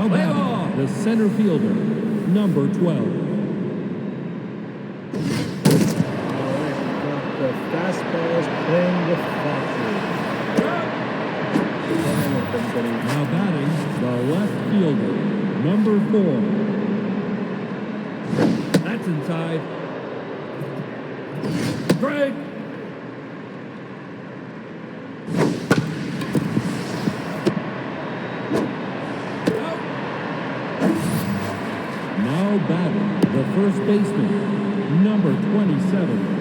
Now batting, the center fielder, number 12. The fastball is playing with foxes. Now batting, the left fielder, number 4. That's inside. Strike. Now batting, the first baseman, number 27.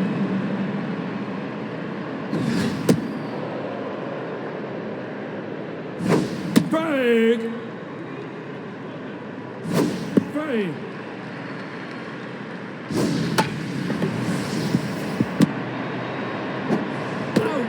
Strike! Strike! Out!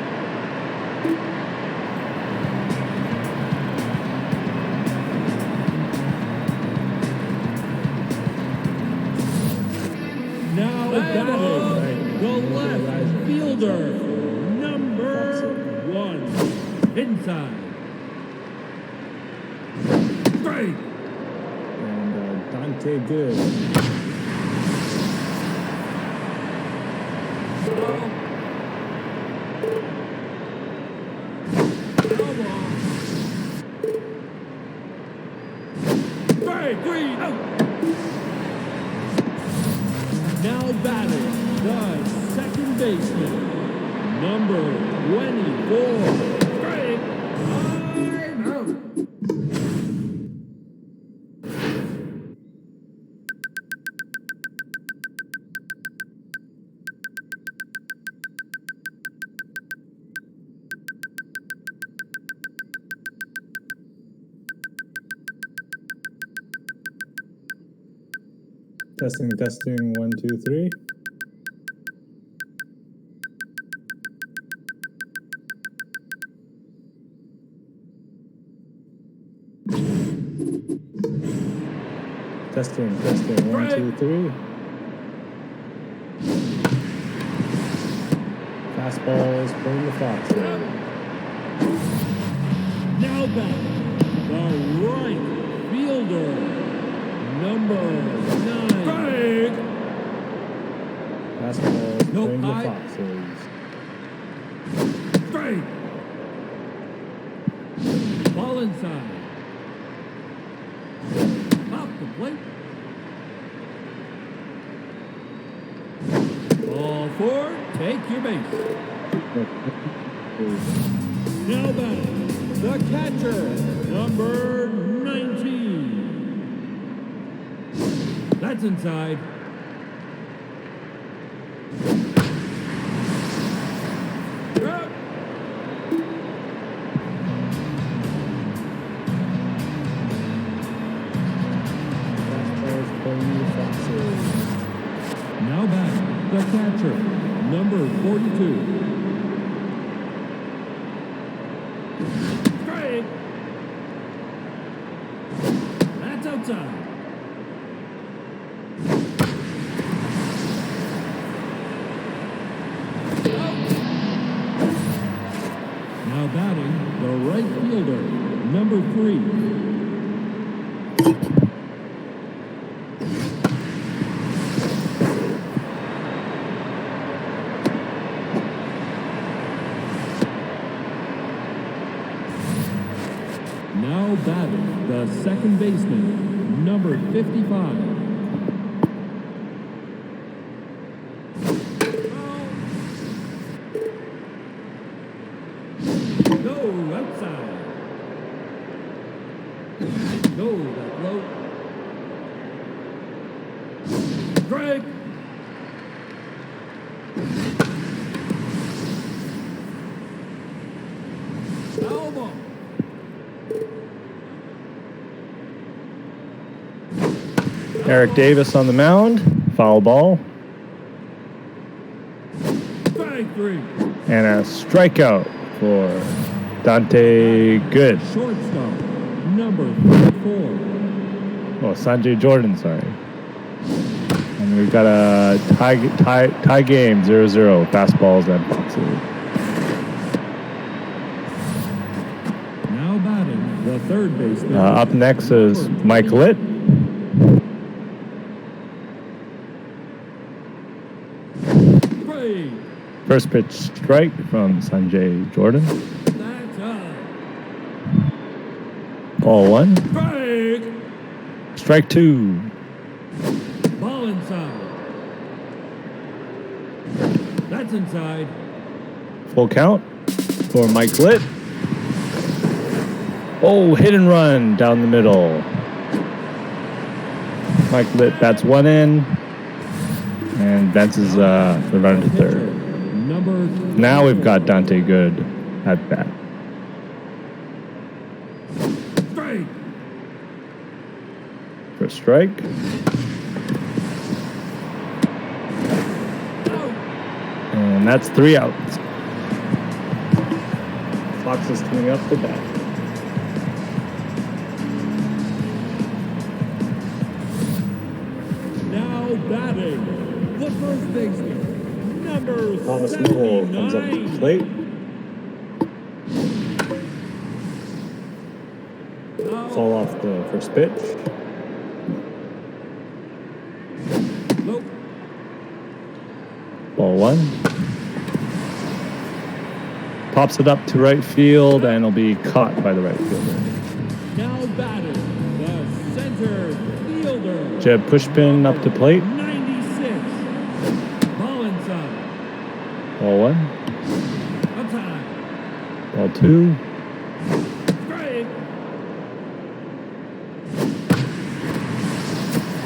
Now batting, the left fielder, number 1. Inside. Strike! And Dante Good. Strike! 3 out! Now batting, the second baseman, number 24. Strike! I'm out! Testing, 1, 2, 3. Testing, 1, 2, 3. Fastballs pulling the foxes. Now batting, the right fielder, number 9. Strike! Fastballs pulling the foxes. Strike! Ball inside. Off the plate. Ball 4, take your base. Now batting, the catcher, number 19. That's inside. Up. Fastballs pulling the foxes. Now back, the catcher, number 42. Strike! That's outside. Out. Now batting, the right fielder, number 3. Now batting, the second baseman, number 55. Go outside. Go that low. Strike. Foul ball. Eric Davis on the mound. Foul ball. Strike 3. And a strikeout for Dante Good. Shortstop, number 4. Oh, Sanjay Jordan, sorry. And we've got a tie game, 0-0, fastballs and foxes. Now batting, the third third baseman. Up next is Mike Litt. Break. First pitch strike from Sanjay Jordan. That's up. Ball 1. Break. Strike 2. Ball inside. That's inside. Full count for Mike Litt. Oh, hit and run down the middle. Mike Litt bats 1 in and advances the runner to third. Now we've got Dante Good at bat. Strike. For strike. And that's 3 outs. Fox is coming up the bat. Now batting, the first baseman, number Thomas 79. Nicole comes up to the plate. Fall off the first pitch. Nope. Ball 1. Pops it up to right field and it'll be caught by the right fielder. Now batting, the center fielder. Jeb Pushpin up to plate. 96. Ball inside. Ball 1. Outside. Ball 2. Strike.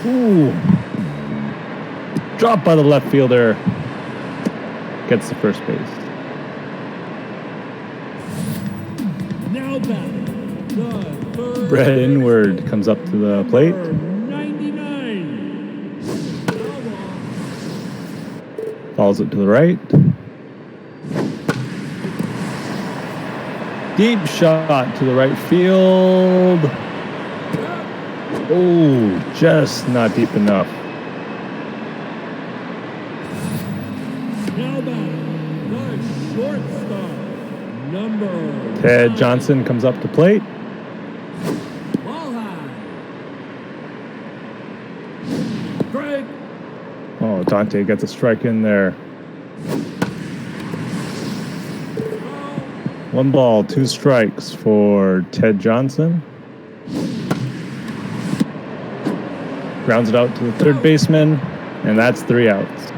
Ooh. Dropped by the left fielder. Gets to first base. Now batting, the third Brett Inward comes up to the plate. number 99. Follows it to the right. Deep shot to the right field. Oh, just not deep enough. Now batting, the shortstop, number Ted 9. Johnson comes up to plate. Ball high. Strike. Oh, Dante gets a strike in there. 1 ball, 2 strikes for Ted Johnson. Grounds it out to the third baseman, and that's 3 outs.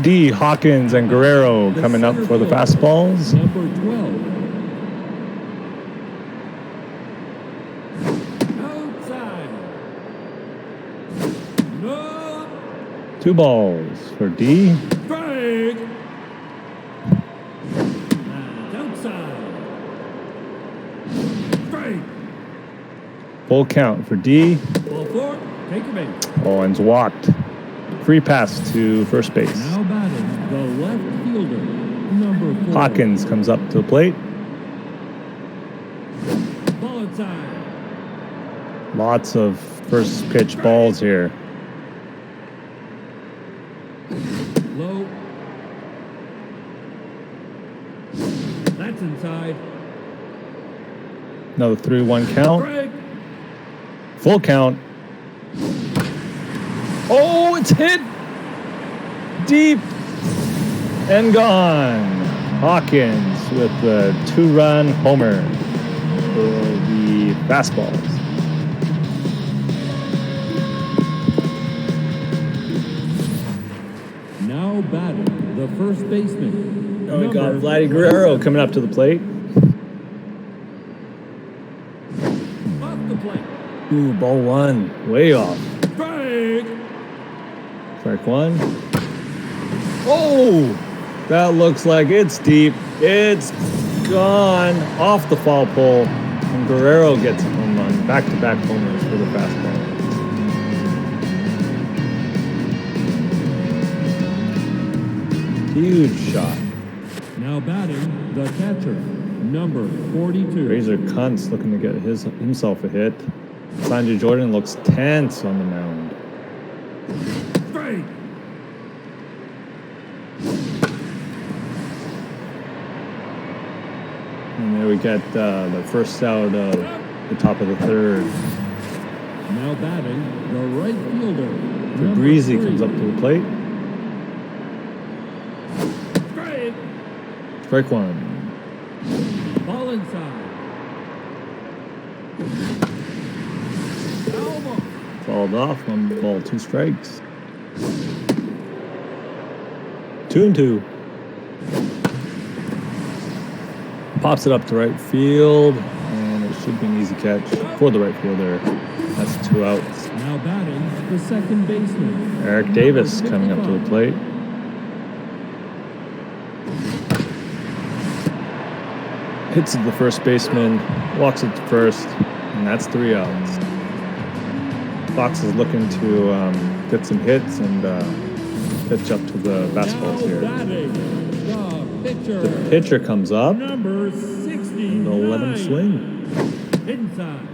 D. Hawkins and Guerrero coming up for the fastballs. Number 12. Outside. No. 2 balls for D. Strike. And outside. Strike. Full count for D. Ball 4. Take your base. Oh, and it's walked. Free pass to first base. Now batting, the left fielder, number 4. Hawkins comes up to the plate. Ball inside. Lots of first pitch balls here. Low. That's inside. Another 3-1 count. Strike. Full count. Oh, it's hit deep and gone. Hawkins with the 2-run homer for the fastballs. Now batting, the first baseman. Oh, we got number Vladdy Guerrero coming up to the plate. Off the plate. Ooh, ball 1, way off. Strike. Strike 1. Oh, that looks like it's deep. It's gone off the foul pole. And Guerrero gets a home run. Back-to-back homers for the fastball. Huge shot. Now batting, the catcher, number 42. Razor Kuntz looking to get himself a hit. Sanjay Jordan looks tense on the mound. Strike. And there we get the first out of the top of the third. Now batting, the right fielder. number Breezy 3. comes up to the plate. Strike one. Ball inside. Elbow. Fouled off. 1 ball, 2 strikes. 2-2. Pops it up to right field, and it should be an easy catch for the right fielder. That's 2 outs. Now batting, the second baseman. Eric Davis coming up to the plate. Hits it to the first baseman, walks it to first, and that's 3 outs. Fox is looking to get some hits and pitch up to the fastballs here. The pitcher comes up, Number 60. and they'll let him swing. Inside.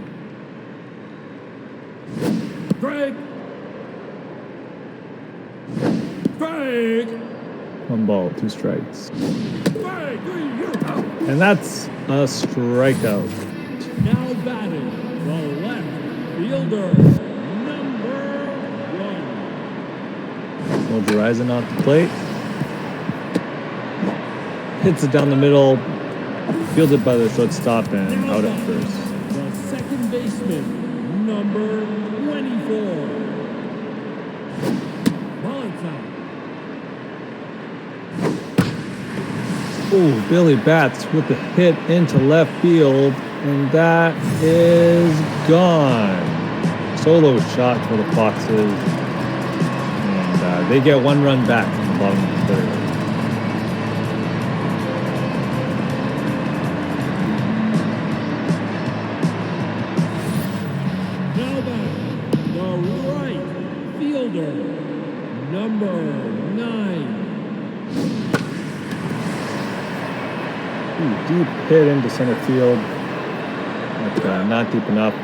Strike. Strike. 1 ball, 2 strikes. Strike. 3, you're out. And that's a strikeout. Now batting, the left fielder. Number 1. Horizon off the plate. Hits it down the middle, fielded by the shortstop, and out at first. The second baseman, number 24. Ball inside. Ooh, Billy Bats with the hit into left field, and that is gone. Solo shot for the Foxes, and they get 1 run back in the bottom of the third. Now back, the right fielder, number 9. Ooh, deep hit into center field, but not deep enough.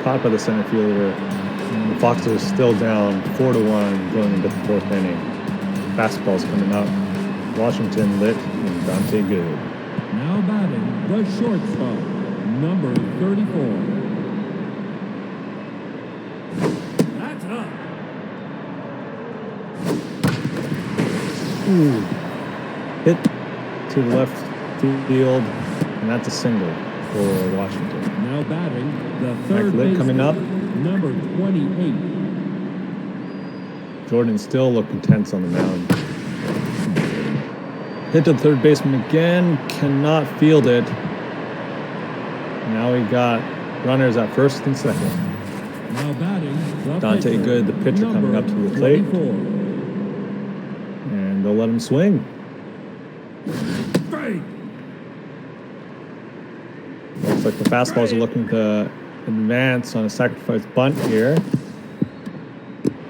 Caught by the center fielder. And the Foxes are still down 4-1 going into the 4th inning. Fastball's coming up. Washington lit and Dante Good. Now batting, the shortstop, number 34. That's up. Ooh, hit to the left field, and that's a single for Washington. Now batting, the third Lit coming up. baseman, number 28. Jordan still looking tense on the mound. Hit to the third baseman again, cannot field it. Now we got runners at first and second. Now batting, the Dante pitcher, Good, the pitcher, coming up to the plate. 24. And they'll let him swing. Strike. Looks like the fastballs are looking to advance on a sacrifice bunt here.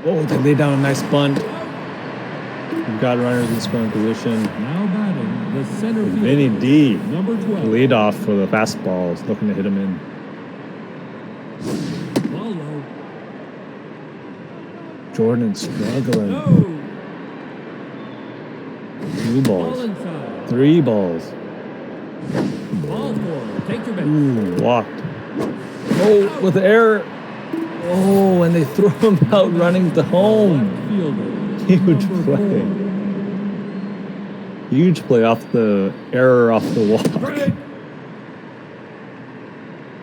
Oh, they lay down a nice bunt. We've got runners in scoring position. Now batting, the center fielder, Vinny D, number 12. lead off for the fastballs, looking to hit him in. Ball low. Jordan struggling. No. 2 Ball balls, inside. 3 balls. Ball 4. Take your base. Ooh, walked. Oh, with the error. Oh, and they throw him out running to home. Left fielder, Huge number play. 4. Huge play off the error off the walk. Strike.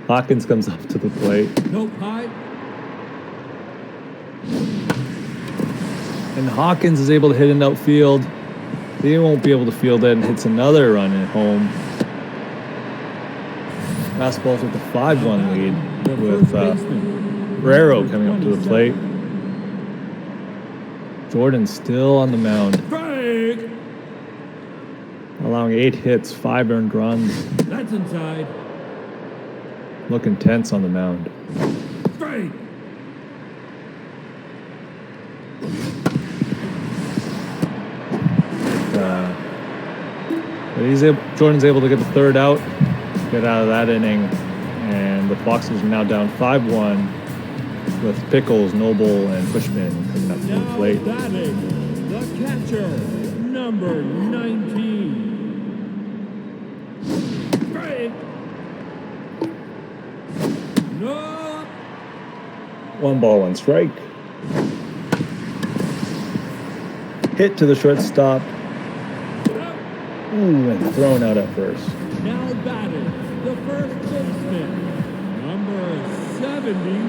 Hawkins comes up to the plate. Nope, high. And Hawkins is able to hit an outfield. They won't be able to field it and hits another run at home. Fastballs with a 5-1 lead The with first baseman, Guerrero coming up to the plate. Jordan still on the mound, Strike. allowing 8 hits, 5 earned runs. That's inside. Looking tense on the mound. Strike. But Jordan's able to get the 3rd out, get out of that inning, and the Foxes are now down 5-1 with Pickles, Noble, and Bushman coming up to the Now plate. batting, the catcher, number 19. Strike. 1 ball, 1 strike. Hit to the shortstop. Ooh, and thrown out at first. Now batting, the first baseman, number 79.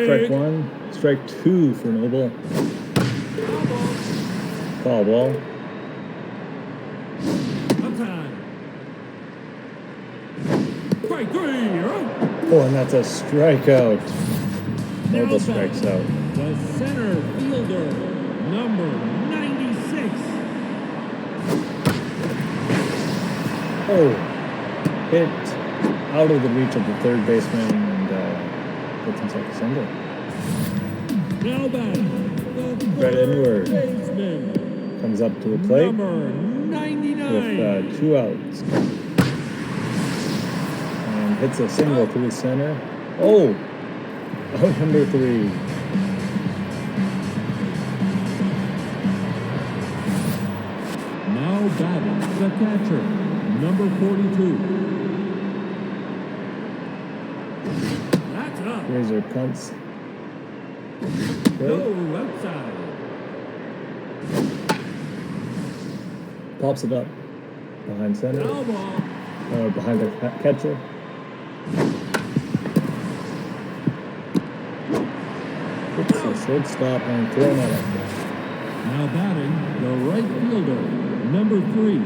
Strike 1. Strike 2 for Noble. Foul ball. Strike 3. Oh, and that's a strikeout. Noble strikes out. The center fielder, number 96. Oh, hit out of the reach of the third baseman and gets himself a single. Now batting, the Right third inward. baseman, Comes up to the plate number 99. with 2 outs. And hits a single through center. Oh, out number 3. Now batting, the catcher, number 42. That's up. Razor punts. No, outside. Pops it up behind center. Foul ball. Behind the catcher. Hits a shortstop and thrown out at first. Now batting, the right fielder, number 3.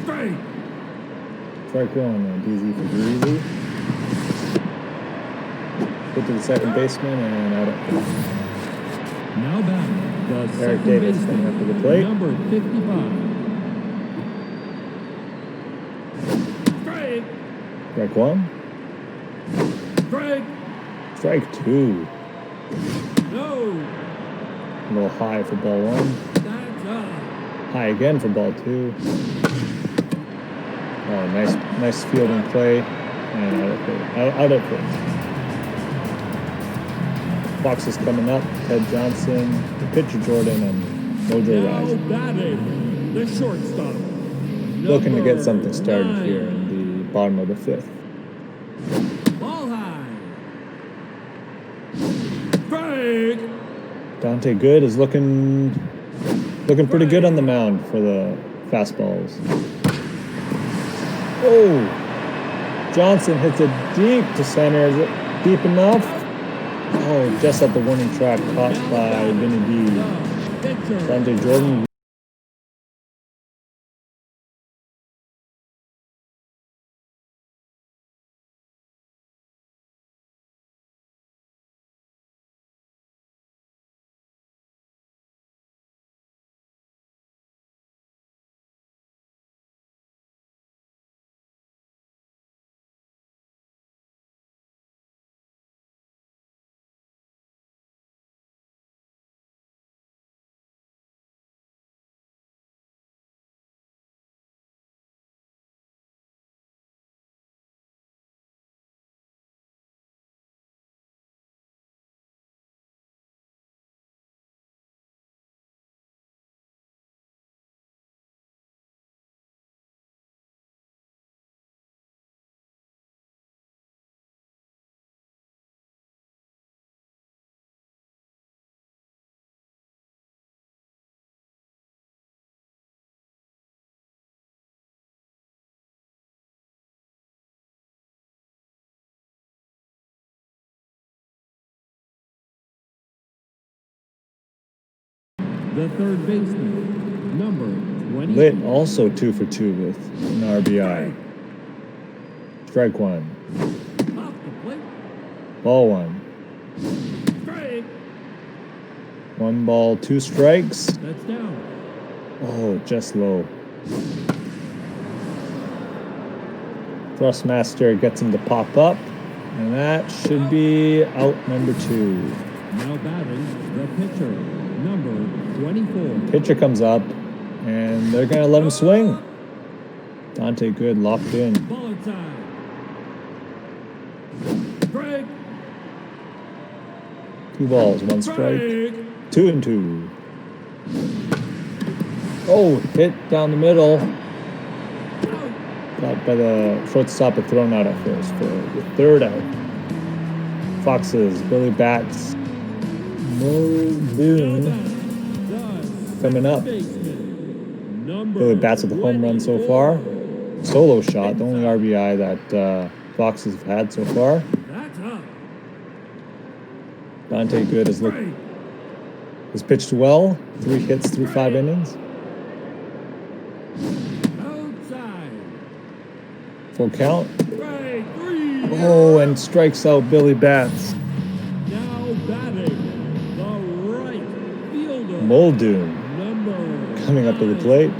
Strike. Strike 1 on DZ for Greasy. Hit to the second baseman and out at first. Now batting, the Eric second Davis baseman, coming up to the plate. number 55. Strike. Strike 1. Strike. Strike 2. No. A little high for ball 1. That's up. High again for ball 2. Oh, nice fielding play. And out at first. Fox is coming up. Ted Johnson, the pitcher Jordan, and Mojo Now Raj. batting, the shortstop. Looking to get something number started 9. here in the bottom of the 5th. Ball high. Strike. Dante Good is looking pretty good on the mound for the fastballs. Oh! Johnson hits it deep to center. Is it deep enough? Oh, just at the warning track, caught by Vinny D. Pitcher. Dante Jordan. The third baseman, number 20. Lit also 2 for 2 with an RBI. Strike 1. Off the plate. Ball 1. Strike. 1 ball, 2 strikes. That's down. Oh, just low. Thrustmaster gets him to pop up, and that should be out number 2. Now batting, the pitcher, number 24. Pitcher comes up, and they're going to let him swing. Dante Good locked in. Ball inside. Strike. 2 balls, 1 strike. 2 and 2. Oh, hit down the middle. Got by the shortstop, but thrown out at first for the third out. Foxes, Billy Bats, Muldoon coming up. Billy Bats with a home run so far. Solo shot, the only RBI that Foxes have had so far. Dante Good has pitched well. 3 hits through 5 innings. Full count. Oh, and strikes out Billy Bats. Now batting the right fielder. Muldoon coming up to the plate.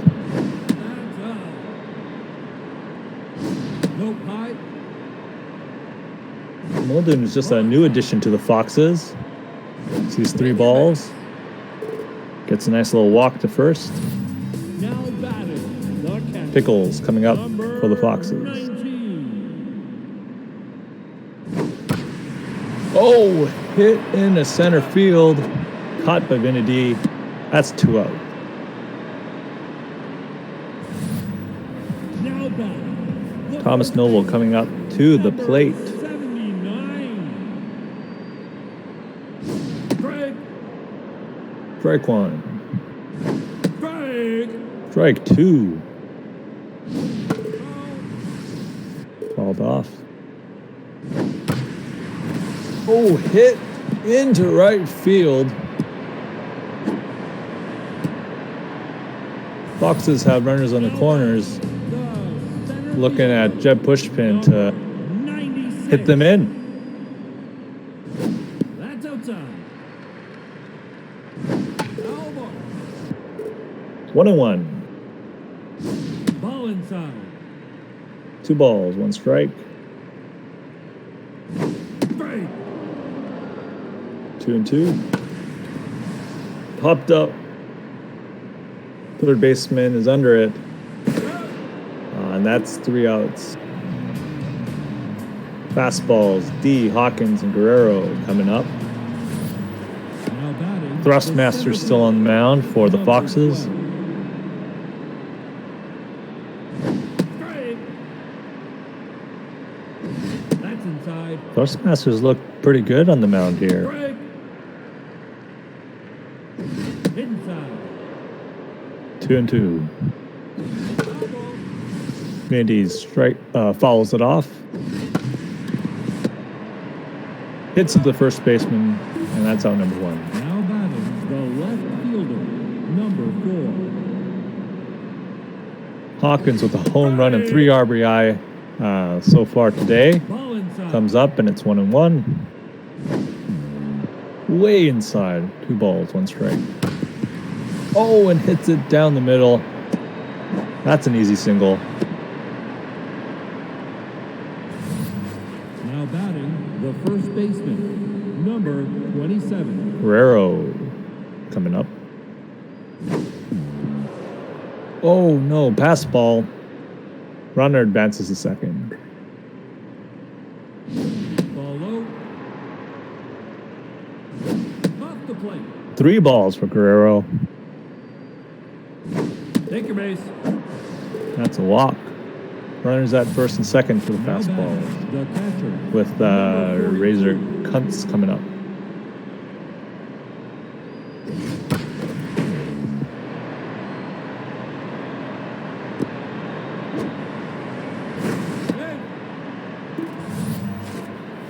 Muldoon is just a new addition to the Foxes. Sees 3 balls. Gets a nice little walk to first. Pickles coming up for the Foxes. Oh, hit into center field. Caught by Vinny. That's 2 out. Thomas Noble coming up to the plate. Strike 1. Strike 2. Called off. Oh, hit into right field. Foxes have runners on the corners. Looking at Jeb Pushpin to hit them in. That's outside. 1-1. Ball inside. 2 balls, 1 strike. 2-2. Popped up. Third baseman is under it. And that's 3 outs. Fastballs, D, Hawkins, and Guerrero coming up. Thrustmaster still on the mound for the Foxes. Thrustmasters look pretty good on the mound here. 2-2. Mandy's fouls it off. Hits at the first baseman, and that's out number 1. Now batting the left fielder, number 4. Hawkins with a home run and 3 RBI so far today. Comes up, and it's 1-1. Way inside. 2 balls, 1 strike. Oh, and hits it down the middle. That's an easy single. Now batting the first baseman, number 27. Guerrero coming up. Oh, no, pass ball. Runner advances to second. Ball low. Off the plate. 3 balls for Guerrero. Take your base. That's a walk. Runners at first and second for the fastball. The catcher. With Razor Kuntz coming up.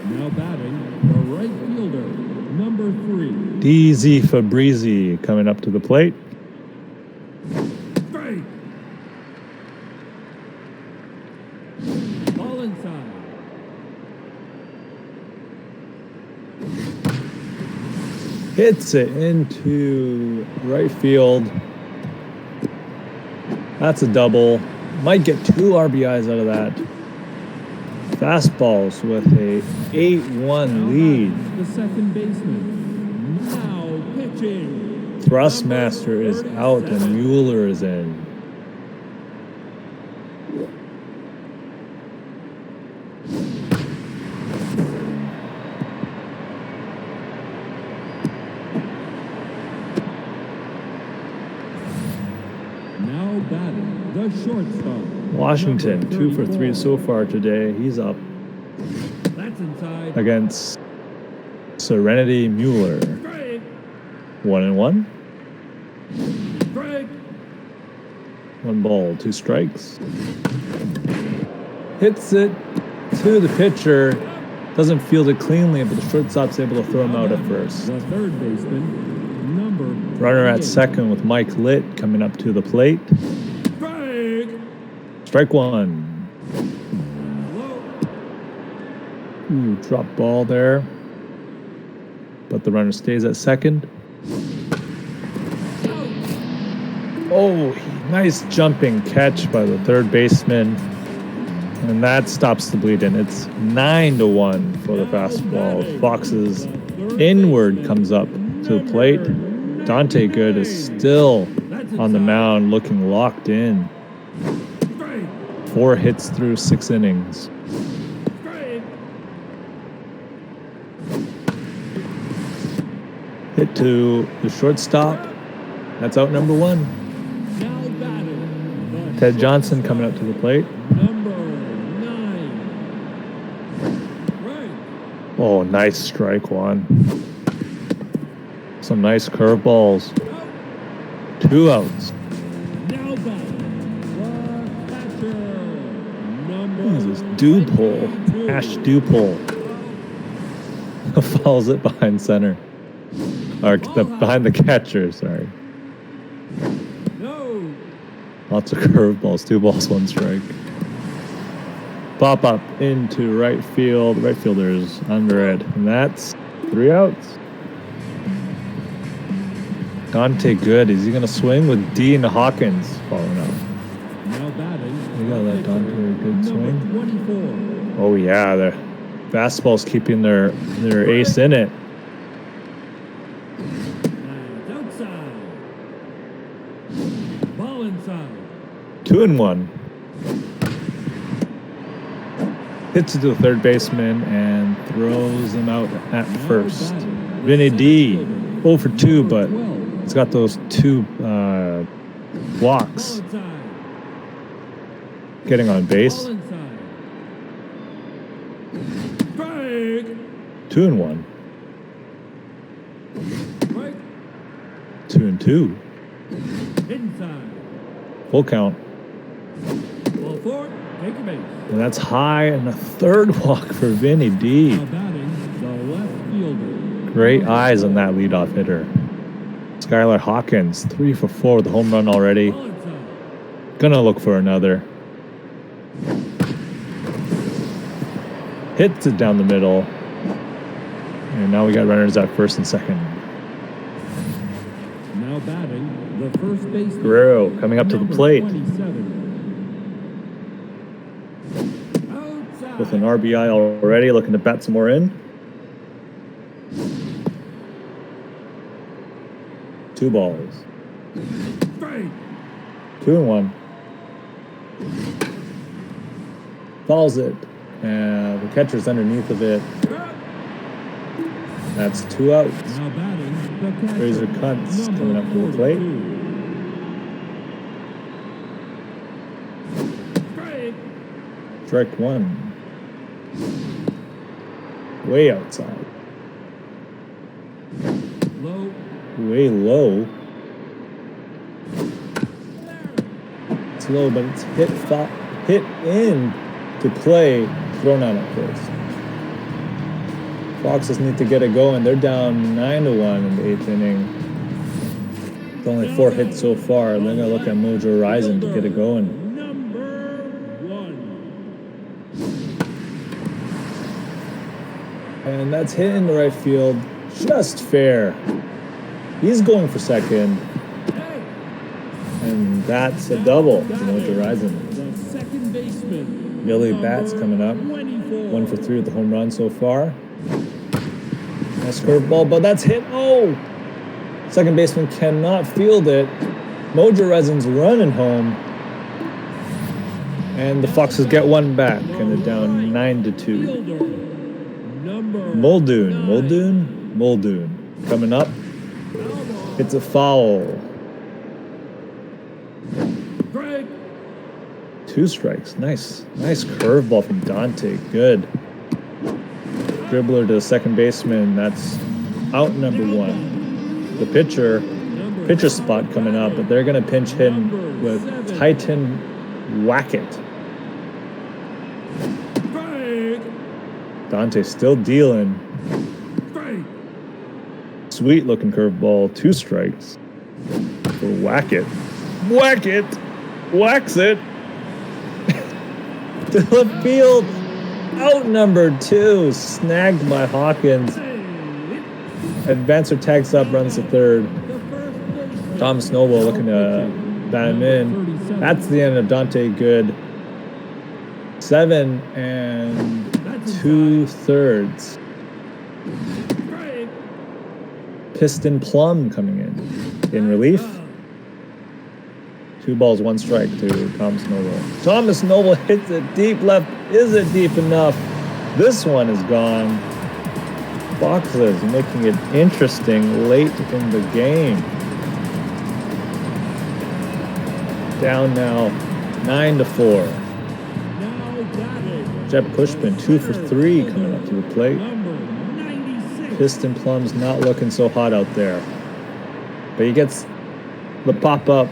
Now batting the right fielder, number 3. DZ Fabrizi coming up to the plate. Strike. Ball inside. Hits it into right field. That's a double. Might get 2 RBIs out of that. Fastballs with a 8-1 lead. The second baseman, now pitching. Thrustmaster is out and Mueller is in. batting, the shortstop. Washington, number 2 for 3 34. so far today. He's up That's inside. against Serenity Mueller. Strike. 1-1. Strike. 1 ball, 2 strikes. Hits it to the pitcher. Doesn't field it cleanly, but the shortstop's able to throw him out at first. The third baseman, number Runner at 38. second with Mike Litt coming up to the plate. Strike. Strike 1. Low. Ooh, drop ball there. But the runner stays at second. Oh, nice jumping catch by the third baseman. And that stops the bleeding. It's 9-1 for the fastball. Fox's inward comes up to the plate. Dante Good is still on the mound looking locked in. 4 hits through 6 innings. Hit to the shortstop. That's out number 1. Ted Johnson coming up to the plate. Number 9. Right. Oh, nice strike 1. Some nice curveballs. 2 outs. Now batting, the catcher. Number What is this? Dupole. 22. Ash Dupole. Fouls it behind center. Or behind the catcher, sorry. No. Lots of curveballs. 2 balls, 1 strike. Pop up into right field. Right fielder's under it. And that's 3 outs. Dante Good. Is he going to swing with Dean Hawkins following up? Now batting. We gotta let Dante Good swing. Number 24. Oh yeah, the fastball's keeping their ace in it. And outside. Ball inside. 2-1. Hits it to the third baseman and throws him out at first. Vinny D, 0 for 2, but it's got those 2 walks. Ball inside. Getting on base. Ball inside. Strike. 2-1. Strike. 2-2. Inside. Full count. Ball 4. Take a base. And that's high and a 3rd walk for Vinny D. Now batting, the left fielder. Great eyes on that leadoff hitter. Skylar Hawkins, 3 for 4 with a home run already. Ball inside. Gonna look for another. Hits it down the middle. And now we got runners at first and second. Now batting, the first baseman. Guerrero coming up to the number plate 27. Outside. with an RBI already, looking to bat some more in. 2 balls. Strike. 2-1. Fouls it. And the catcher's underneath of it. That's 2 outs. Now batting, the catcher. Razor Kuntz number coming up to the plate. 42. Strike. Strike 1. Way outside. Low. Way low. It's low, but it's hit in to play, thrown out at first. Foxes need to get it going. They're down 9-1 in the 8th inning. It's only 4 hits so far. They're gonna look at Mojo Horizon to get it going. Number 1. And that's hit in the right field. Just fair. He's going for second. And that's a double for Mojo Horizon. The second baseman. Billy number Batts coming up. 24. 1 for 3 with the home run so far. Nice curveball, but that's hit. Oh! Second baseman cannot field it. Mojo Horizon's running home. And the Foxes get 1 back, and they're down 9-2. Fielder. Number Muldoon coming up. It's a foul. 2 strikes. Nice curveball from Dante. Good. Dribbler to the second baseman. That's out number 1. The pitcher spot coming up, but they're going to pinch him with Titan Wackett. Dante still dealing. Sweet looking curveball. 2 strikes for Wackett. Wackett whacks it to the field. Out number 2. Snagged by Hawkins. Advancer tags up, runs to third. Thomas Noble looking to bat him in. That's the end of Dante Good. 7 2/3. Piston Plum coming in relief. 2 balls, 1 strike to Thomas Noble. Thomas Noble hits it deep left. Is it deep enough? This one is gone. Foxes making it interesting late in the game. Down now 9-4. Jeb Pushman 2 for 3 coming up to the plate. Piston Plum's not looking so hot out there, but he gets the pop up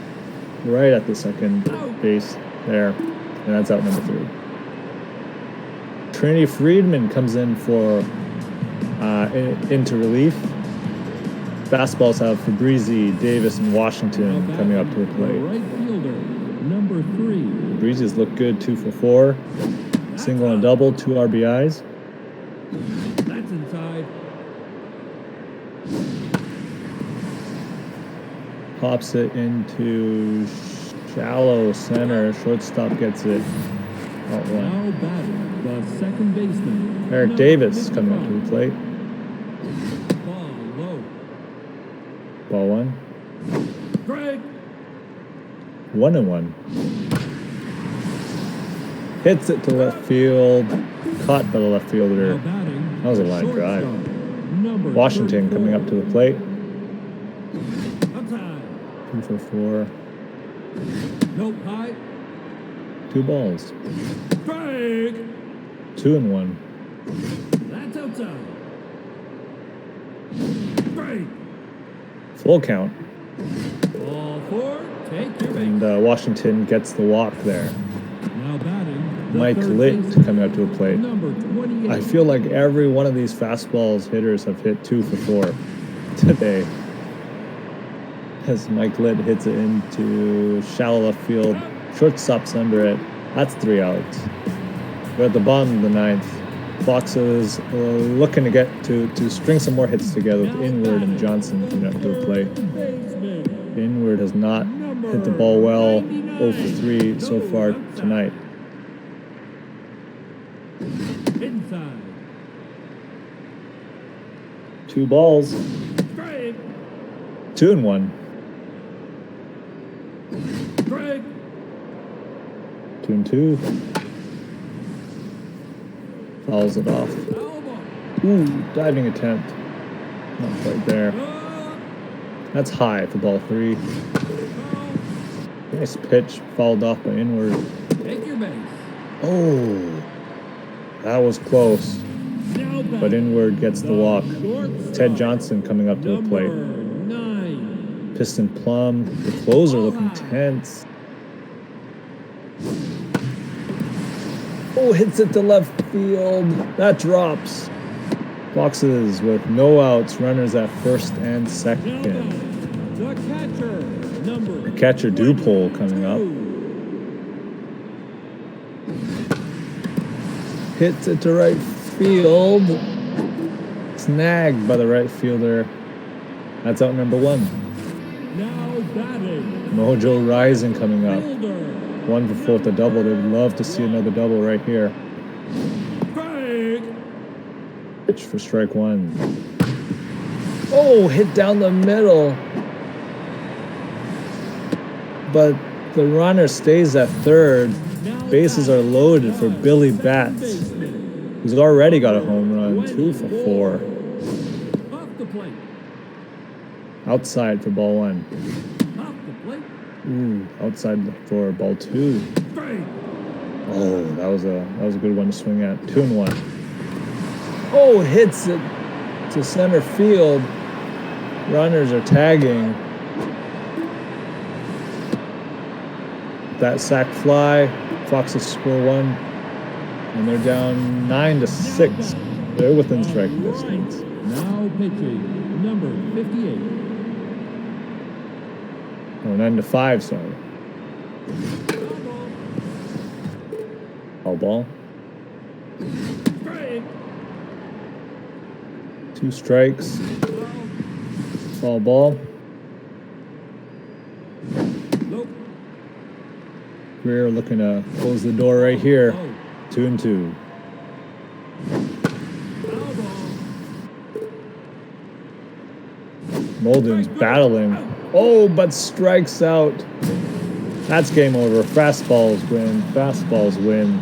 right at the second base there, and that's out number 3. Trinity Friedman comes in for into relief. Fastballs have Fabrizi, Davis, and Washington coming up to the plate. Right fielder, number 3. Fabrizi's look good, 2 for 4. Single and double, 2 RBIs. That's inside. Pops it into shallow center. Shortstop gets it out 1. Now batting the second baseman. Eric Davis coming up to the plate. Ball low. Ball 1. Strike. 1-1. Hits it to left field. Caught by the left fielder. Now batting That was a line drive. number Washington 34. coming up to the plate. Outside. 2 for 4. Nope, high. 2 balls. Strike. 2-1. That's outside. Strike. Full count. Ball 4. Take your base. And Washington gets the walk there. Now batting the Mike third Litt baseman, coming up to the plate. number 28. I feel like every one of these fastballs hitters have hit 2 for 4 today. As Mike Litt hits it into shallow left field. Shortstop's under it. That's 3 outs. We're at the bottom of the 9th. Foxes looking to get to string some more hits together with Inward and Johnson coming up to the plate. Inward has not hit the ball well. 0 for 3 so far tonight. Inside. 2 balls. Strike. 2-1. Strike. 2-2. Fouls it off. Foul ball. Ooh, diving attempt. Not quite there. That's high for ball 3. Nice pitch, fouled off by Inward. Take your base. Oh, that was close. Now But batting Inward gets the walk. shortstop, Ted Johnson coming up to the plate. number 9. Piston Plum, the closer looking tense. Oh, hits it to left field. That drops. Foxes with no outs, runners at first and Now second. batting the catcher, number Catcher Dupole coming up. 22. Hits it to right field. Snagged by the right fielder. That's out number 1. Now batting Mojo Rising coming up. fielder. 1 for 4 with a double. They'd love to see another double right here. Strike. Pitch for strike 1. Oh, hit down the middle. But the runner stays at third. Bases are loaded for Billy Batts, who's already got a home run. 2 for 4. Off the plate. Outside for ball 1. Off the plate. Ooh, outside for ball 2. Strike. Oh, that was a good one to swing at. 2-1. Oh, hits it to center field. Runners are tagging. That sac fly. Foxes score one, and they're down 9-6. They're within strike distance. Now pitching, number 58. Oh, 9-5, sorry. All ball. Two strikes. All ball. Greer looking to close the door right here. 2-2. Molden's battling. Oh, but strikes out. That's game over. Fastballs win. Fastballs win.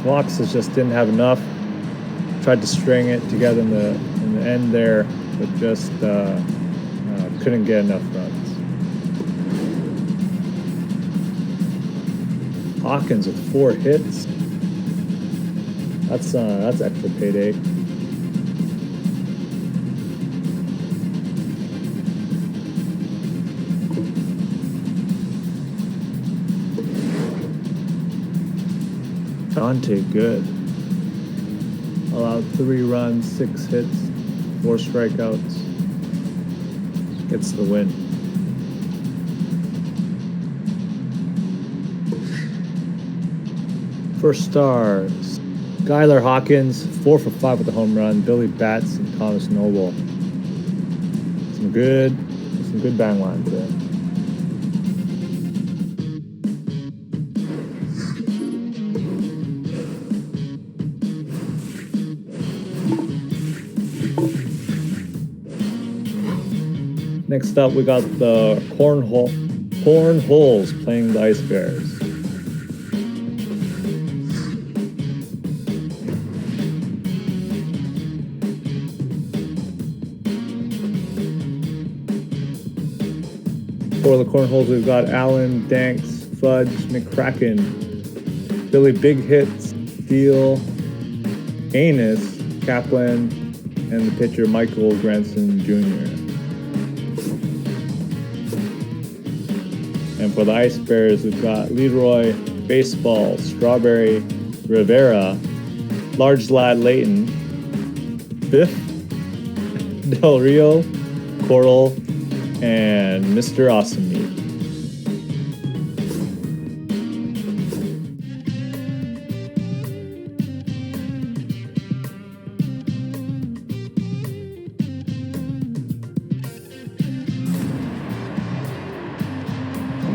Foxes just didn't have enough. Tried to string it together in the end there, but just couldn't get enough runs. Hawkins with 4 hits. That's extra payday. Dante good. Allowed 3 runs, 6 hits, 4 strikeouts. Gets the win. For stars, Skylar Hawkins, 4 for 5 with a home run. Billy Batts and Thomas Noble. Some good bang lines there. Next up, we got the Cornholes playing the Ice Bears. For the Cornholes, we've got Allen, Danks, Fudge, McCracken, Billy Big Hits, Steele, Anus, Kaplan, and the pitcher Michael Granson Jr. And for the Ice Bears, we've got Leroy, Baseball, Strawberry, Rivera, Large Lad Layton, Biff, Del Rio, Coral, and Mr. Awesome Meat.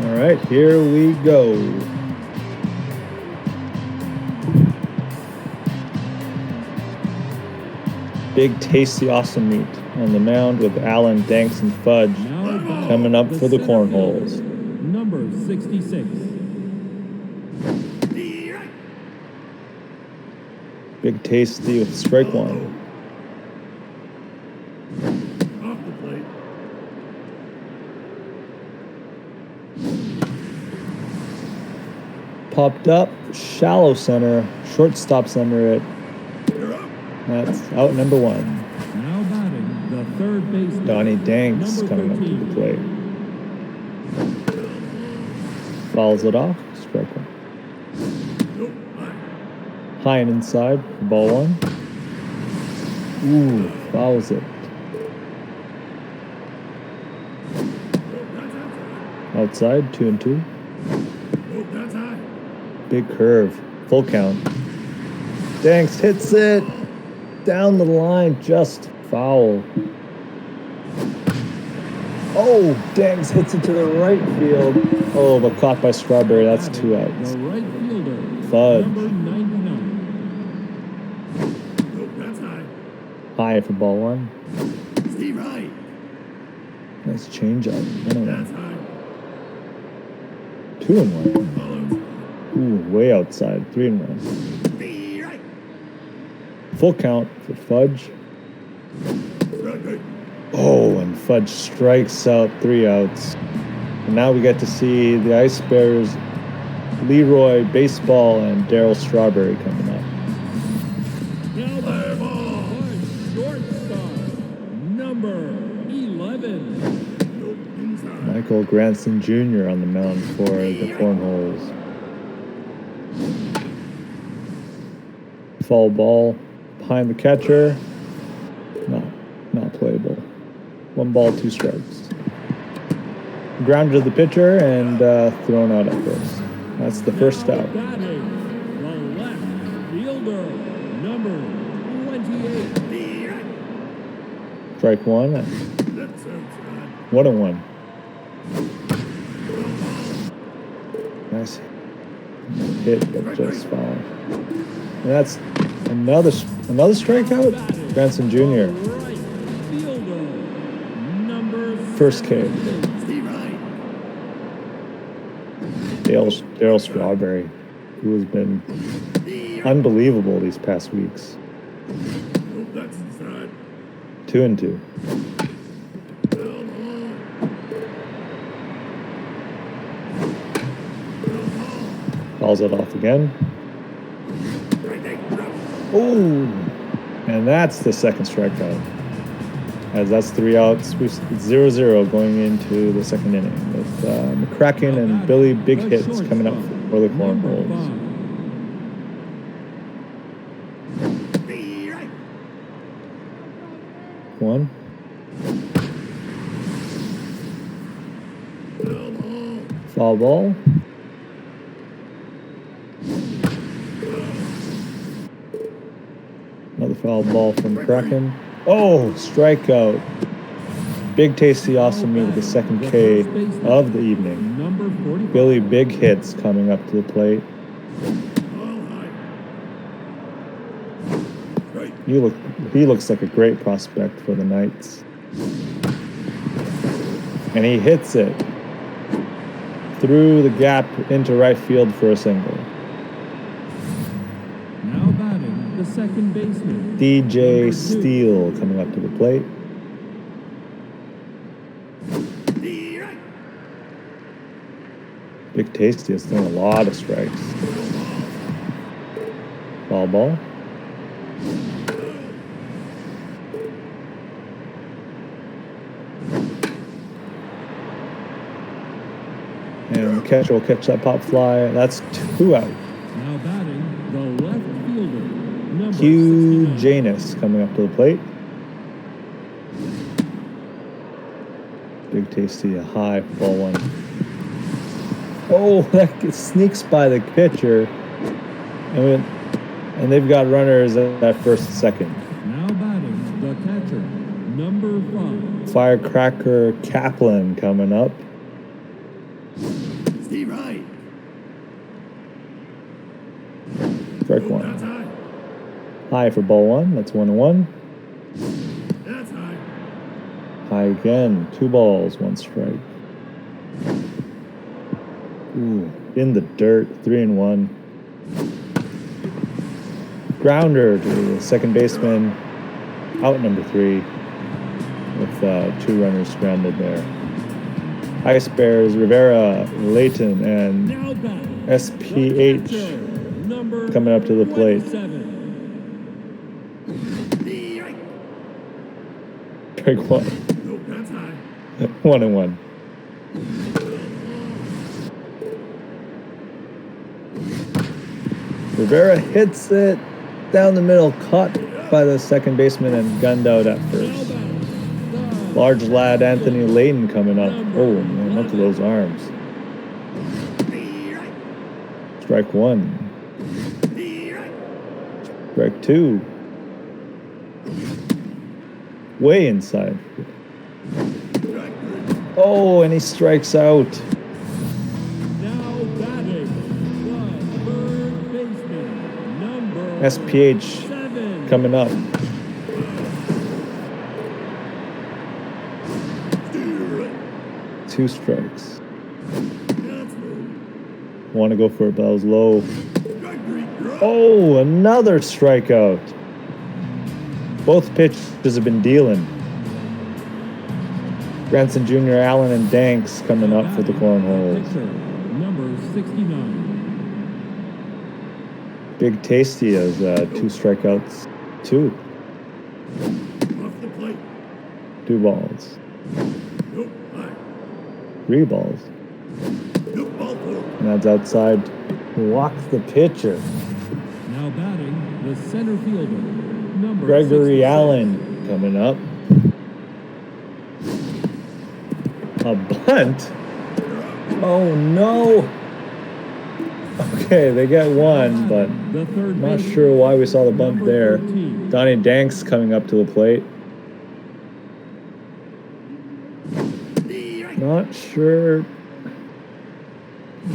All right, here we go. Big Tasty Awesome Meat on the mound with Allen, Danks, and Fudge coming up for the Cornholes. Number 66. Big Tasty with strike one. Off the plate. Popped up, shallow center, shortstop center it. That's out number 1. Now batting the third baseman. Donnie Danks Number coming up to 13. the plate. Fouls it off, strike one. High and inside, ball 1. Ooh, fouls it. Outside, 2-2. That's high. Big curve, full count. Danks hits it down the line, just foul. Oh, Danks hits it to the right field. Oh, but caught by Strawberry. That's 2 outs. The right fielder. Fudge. Number 99. That's high. High for ball 1. Steve High. Nice change up. That's high. 2-1. Follows. Ooh, way outside. 3-1. Be right. Full count for Fudge. Good. Oh, and Fudge strikes out 3 outs. And now we get to see the Ice Bears Leroy Baseball and Daryl Strawberry coming up. Now the shortstop, number 11. Nope, inside. Michael Granson Jr. on the mound for the Cornholes. Foul ball behind the catcher. Not playable. 1 ball, 2 strikes. Grounded to the pitcher and thrown out at first. That's the first out. Batting, the left fielder, number 28. Strike 1. That's outside. 1-1. Nice hit, but just foul. And that's another strikeout. Granson Jr. Right fielder, number First K. Steve Wright. Daryl Strawberry, who has been unbelievable these past weeks. Nope, that's inside. 2-2. Calls it off again. Oh, and that's the second strikeout. As that's 3 outs, it's 0-0 going into the second inning with McCracken and Billy Big Hits coming up for the Cornholes. 1. Foul ball. Another foul ball from Kraken. Oh, strikeout. Big Tasty Awesome Me with the second K of the evening. number 45. Billy Big Hits coming up to the plate. He looks like a great prospect for the Knights. And he hits it through the gap into right field for a single. Now batting, the second baseman, DJ Steele coming up to the plate. Big Tasty has thrown a lot of strikes. Foul ball. And the catcher will catch that pop fly. That's 2 out. Now batting, the left fielder, number Hugh 69. Janus coming up to the plate. Big Tasty, a high for ball 1. Oh, that sneaks by the pitcher. And they've got runners at first and second. Now batting, the catcher, number 5. Firecracker Kaplan coming up. Steve Wright. Strike That's 1. high. High for ball 1. That's 1-1. That's high. High again. 2 balls, 1 strike. Ooh, in the dirt. 3-1. Grounder to the second baseman. Out number 3 with 2 runners scrambled there. Ice Bears, Rivera, Layton, and Now batting, SPH the catcher, number coming up to the plate. 27. Strike 1. Nope, that's high. 1-1. Rivera hits it down the middle, caught by the second baseman and gunned out at Now first. batting, the Large lad Anthony Layton coming up. Oh man, look at those arms. Strike 1. Strike 2. Way inside. Oh, and he strikes out. now batting, the third baseman, number SPH 7. coming up. Two strikes. Want to go for it, but that was low. Oh, another strikeout. Both pitches have been dealing. Granson Jr., Allen, and Danks coming up for the Cornholes. Pitcher, number 69. Big Tasty has 2 strikeouts, 2. Off the plate. 2 balls. Nope. High. 3 balls. Nope. Ball 4. And that's outside. Walks the pitcher. Now batting, the center fielder, number Gregory 66. Allen coming up. A bunt? Oh no! Okay, they get one, but The third not baseman, sure why we saw the bunt number there. 13. Donnie Danks coming up to the plate. Not sure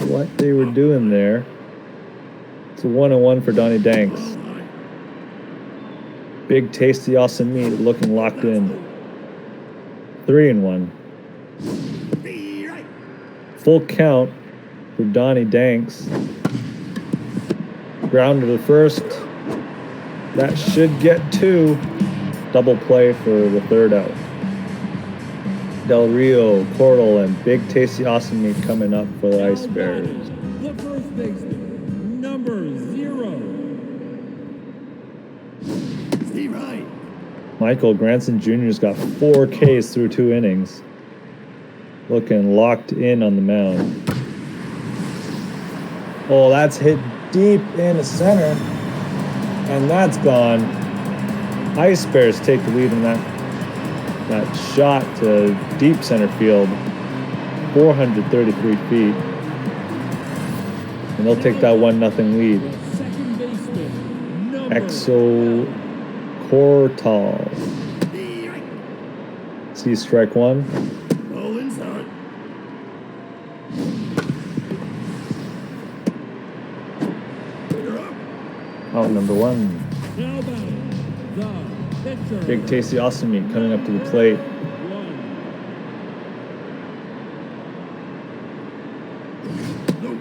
what they were doing there. It's a 1-1 for Donnie Danks. Big Tasty Awesome Meat looking locked in. 3-1. Full count for Donnie Danks. Grounder to first. That should get 2. Double play for the third out. Del Rio, Cordell, and Big Tasty Awesome Meat coming up for the Ice Bears. The first baseman, number 0. Steve Wright. Michael Granson Jr.'s got 4 Ks through 2 innings. Looking locked in on the mound. Oh, that's hit deep in the center. And that's gone. Ice Bears take the lead in that shot to deep center field. 433 feet. And they'll take that 1-0 lead. The second baseman, number Exo Cortal. See strike 1. Ball inside. You're up. Out number 1. Now batting, the pitcher. Big Tasty Awesome Meat coming up to the plate. 1. Nope.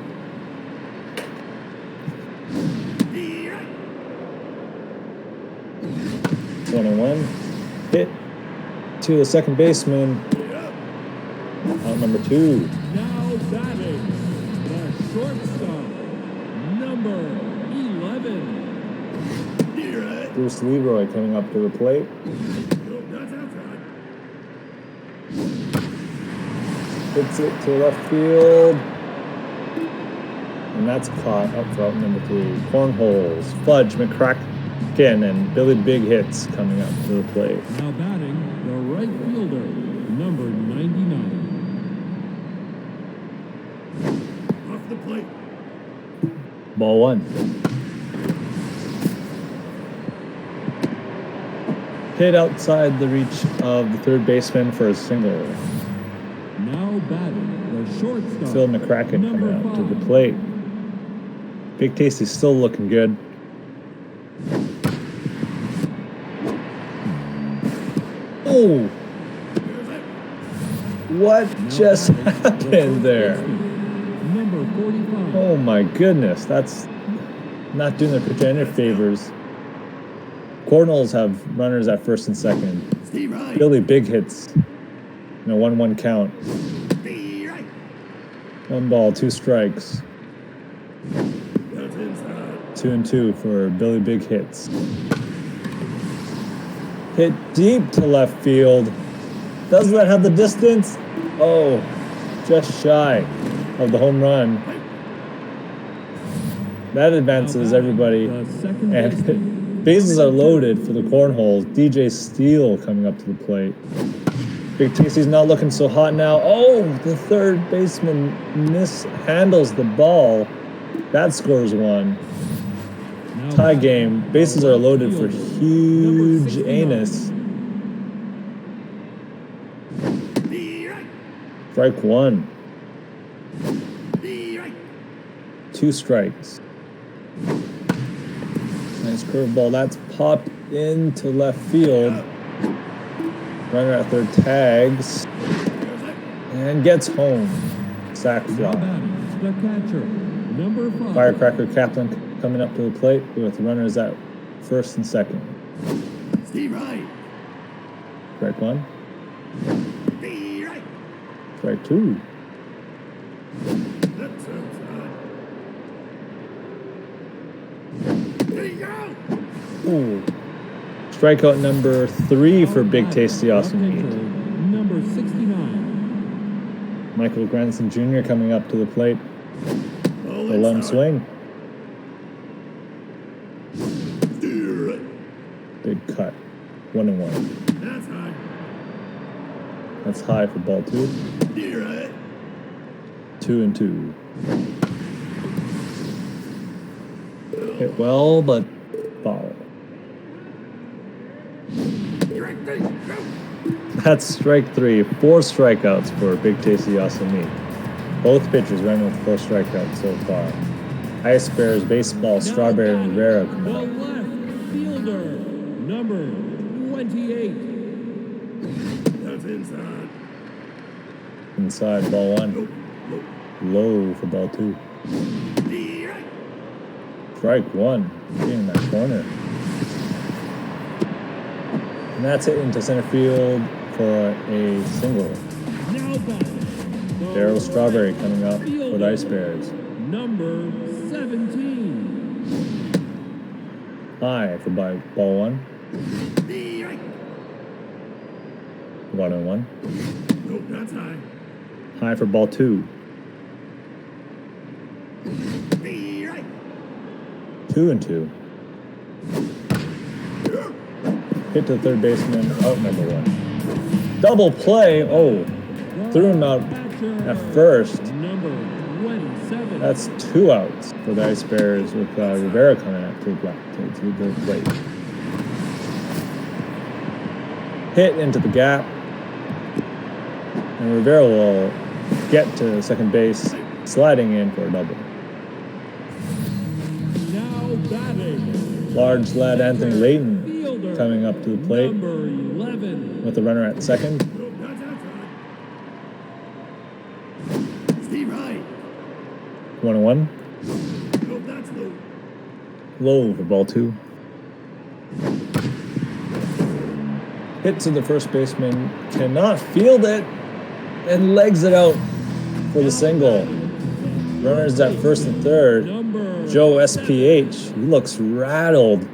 1-1. Hit to the second baseman. Out number 2. Now batting, the shortstop, number 11. Bruce Leroy coming up to the plate. Nope. That's outside. Hits it to left field. And that's caught up for out number 3. Cornholes, Fudge, McCracken, and Billy Big Hits coming up to the plate. Now batting, the right fielder, number 99. Off the plate. Ball 1. Hit outside the reach of the third baseman for a single. Now batting, the shortstop, Phil McCracken number coming out to 5. the plate. Big Tasty's still looking good. Oh! What just happened there? Number 45. Oh my goodness, that's not doing the pitcher any favors. Cardinals have runners at first and second. Steve Wright. Billy Big Hits. 1-1 count. Steve Wright. 1 ball, 2 strikes. That's inside. 2-2 for Billy Big Hits. Hit deep to left field. Does that have the distance? Oh, just shy of the home run. That advances everybody. The second And baseman, bases are loaded for the cornholes. DJ Steele coming up to the plate. Big Tasty's not looking so hot now. Oh, the third baseman mishandles the ball. That scores 1. now Tie batting, game. Bases are loaded for huge anus. Steve Wright. Strike 1. Steve Wright. 2 strikes. Nice curveball. That's popped into left field. Runner at third tags and gets home. Sack now fly. batting, the catcher, number 5. Firecracker Kaplan coming up to the plate with runners at first and second. Steve Wright. Strike 1. Steve Wright. Strike 2. That's outside. Ready, go! Ooh. Strikeout number 3 for Big Tasty Awesome Meat. Number 69. Michael Granson Jr. coming up to the plate. Ball We'll let him inside. swing. Steer right. Big cut. 1-1. That's high. That's high for ball 2. Steer right. 2-2. Hit well, but foul. Direct thing, go! That's strike 3. 4 strikeouts for Big Tasty Awesome Meat. Both pitchers ran with 4 strikeouts so far. Ice Bears baseball, Strawberry and Rivera coming The up. left fielder, number 28. That's inside. Inside ball 1. Nope, nope. Low for ball 2. Steer right. Strike 1. In that corner. And that's it into center field for a single. Now batting. the Darryl Strawberry right coming up for the fielder, Ice Bears. Number 17. High for ball 1. Steer right. 1-1. Nope, that's high. High for ball 2. Steer right. 2-2. Hit to third baseman, out number 1. Double play. Oh, threw him out at first. Number 27. That's 2 outs for the Ice Bears with Rivera coming up to the plate. Hit into the gap. And Rivera will get to second base, sliding in for a double. Now batting. Large lad Anthony Layton Fielder, coming up to the plate Number 11. with the runner at second. Nope, that's outside. Steve right. 1-1. Nope, that's low. Low for ball 2. Hit to the first baseman, cannot field it, and legs it out for the single. Runners at first and third. Number Joe SPH, he looks rattled.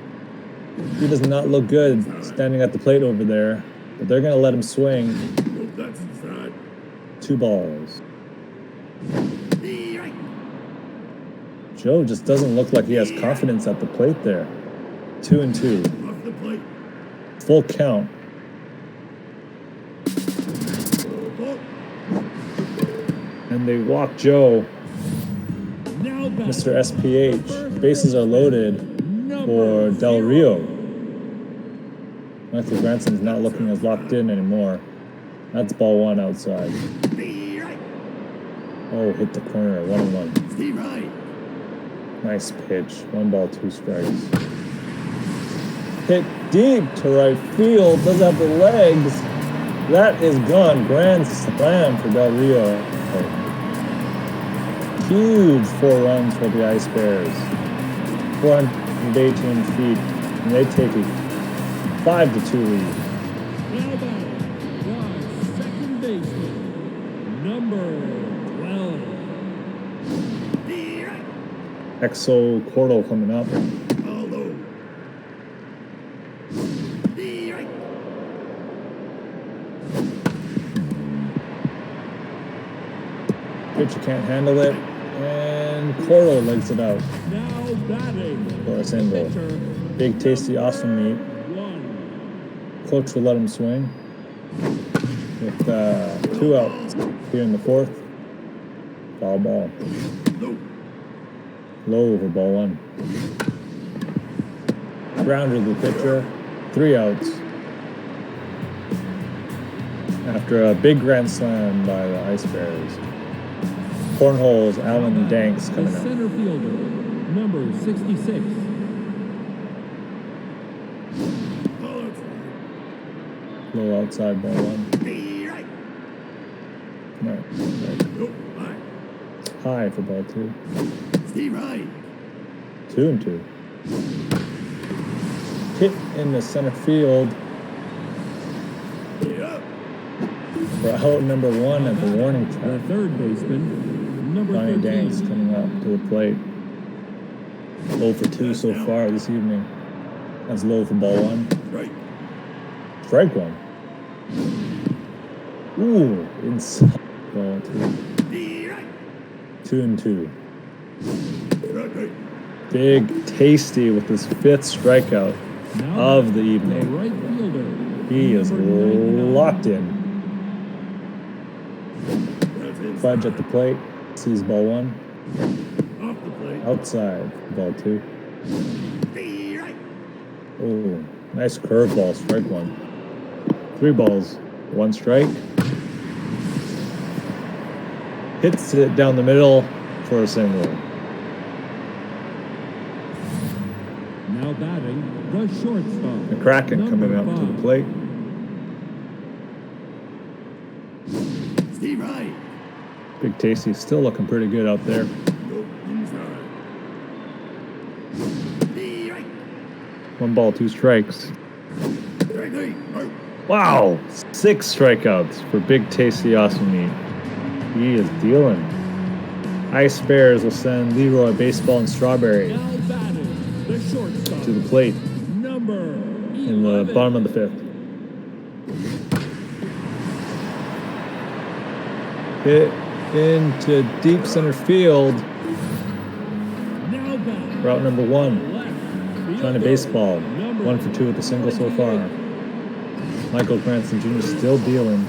He does not look good standing at the plate over there, but they're going to let him swing. Nope, that's inside. 2 balls. Steer right. Joe just doesn't look like he has confidence at the plate there. 2-2. Off the plate. Full count. Ball. And they walk Joe. now batting. Mr. SPH. Bases are loaded for Del Rio. Michael Granson's not looking as locked in anymore. That's ball 1 outside. Steer right. Oh, hit the corner. 1-1. Steve right. Nice pitch. 1 ball, 2 strikes. Hit deep to right field. Doesn't have the legs. That is gone. Grand slam for Del Rio. Huge 4 runs for the Ice Bears. 418 feet. And they take a 5-2 lead. Now batting. The second baseman. Number 12. Steer right. Exo Cordell coming up. Ball low. Steer right. Pitcher can't handle it. And Cordell legs it out Now batting. for a single. Pitcher, Big Tasty Awesome Meat. 1. Coach will let him swing with 2 outs here in the 4th. Foul ball. Nope. Low over ball 1. Grounder the pitcher. 3 outs. After a big grand slam by the Ice Bears. Cornholes, Alan Danks The coming up. center fielder. Number 66. Ball outside. Low outside ball 1. Steer right. Right. Nope, high. High for ball 2. Steve right. 2-2. Hit in the center field Yeah. for out number 1 at the warning The track. third baseman. Number Johnny 13. Danks coming up to the plate. Low for 2 so far this evening. That's low for ball 1. Right. Strike 1. Ooh, inside ball 2. Right. 2 and 2. Right. Big Tasty with his 5th strikeout Now of the the evening. right fielder. He is number 99. locked in. That's inside. Fudge at the plate. Sees ball 1. Off the plate. Outside ball 2. Right. Oh, nice curveball. Strike 1. 3 balls. 1 strike. Hits it down the middle for a single. Now batting the shortstop. McCracken coming up to the Number plate. Steve Wright. Big Tasty still looking pretty good out there. Go inside. Right. 1 ball, 2 strikes. Right. Right. Wow! 6 strikeouts for Big Tasty Awesome Meat. He is dealing. Ice Bears will send Leroy Baseball and Strawberry Now batting the shortstop. to the plate Number in the 11. bottom of the 5th. Hit into deep center field. Now batting Route number 1. left Trying to fielder. baseball. Number 1 for 2 with a single so far. 28. Michael Cranston Jr. still dealing.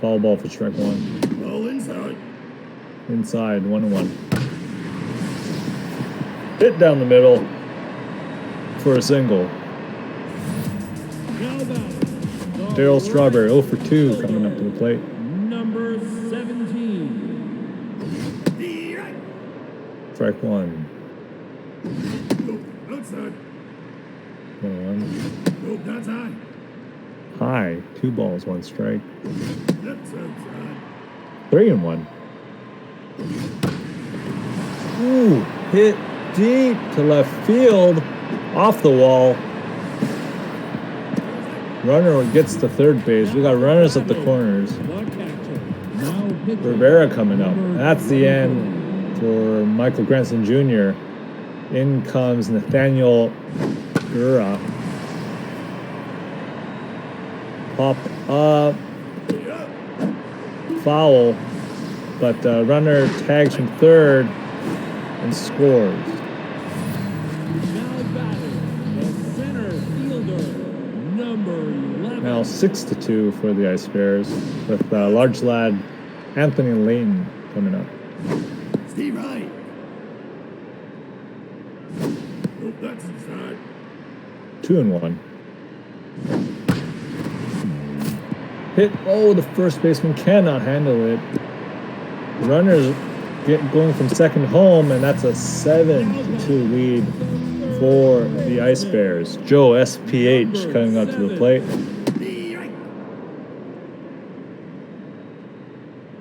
Foul ball for strike 1. Ball inside. Inside, 1-1. Hit down the middle for a single. Now batting the Daryl right Strawberry 0 for 2 fielder. coming up to the plate. Number 17. Right. Strike 1. Go outside. 1-1. Go that's high. High, 2 balls, 1 strike. That's outside. 3-1. Ooh, hit deep to left field, off the wall. Runner gets to third base. We got runners at the corners. The catcher. Now pitching. Rivera coming up. Number That's the 24. end for Michael Cranston Jr. In comes Nathaniel Gura. Pop up. Foul. But runner tags from third and scores. Now batting the center fielder. Number 11. Now 6-2 for the Ice Bears with large lad Anthony Layton coming up. Steve Wright. Go that's inside. 2-1. Hit. Oh, the first baseman cannot handle it. Runners going from second home, and that's a 7-2 lead for the Ice Bears. Joe SPH coming up to the plate. Right.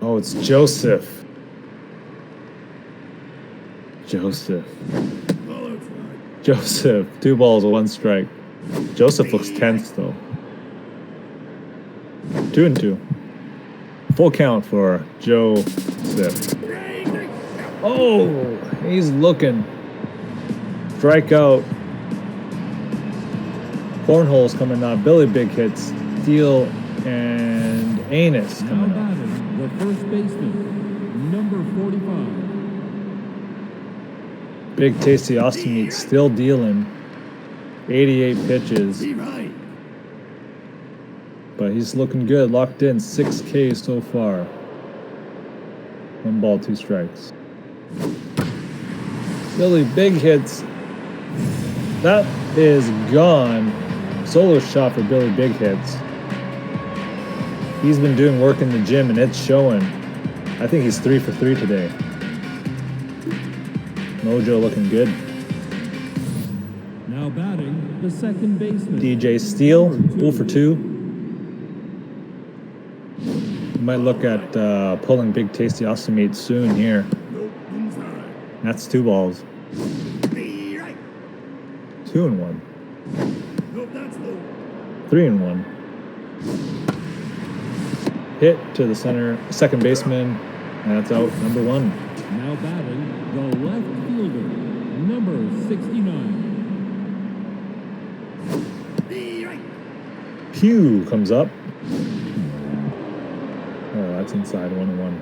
Oh, it's Joseph. Joseph. Ball outside. Joseph. 2 balls, 1 strike. Joseph looks tense, though. 2-2. Full count for Joseph. Oh, he's looking. Strikeout. Cornhole's coming up. Billy Big hits. Steele and Anus Now coming up. batting the first baseman. Number 45. Big Tasty Austin Meat still dealing. 88 pitches. Steve Wright. But he's looking good. Locked in. 6 Ks so far. 1 ball, 2 strikes. Billy Big hits. That is gone. Solo shot for Billy Big hits. He's been doing work in the gym and it's showing. I think he's 3 for 3 today. Mojo looking good. Now batting the second baseman. DJ Steele, 0 for 2. You might look at pulling Big Tasty Awesome Meat soon here. Go inside. That's 2 balls. Right. 2-1. Go that's low. 3-1. Hit to the second baseman, and that's out number 1. Now batting the left fielder. number 69. Be right. Pew comes up. Oh, that's inside 1-1.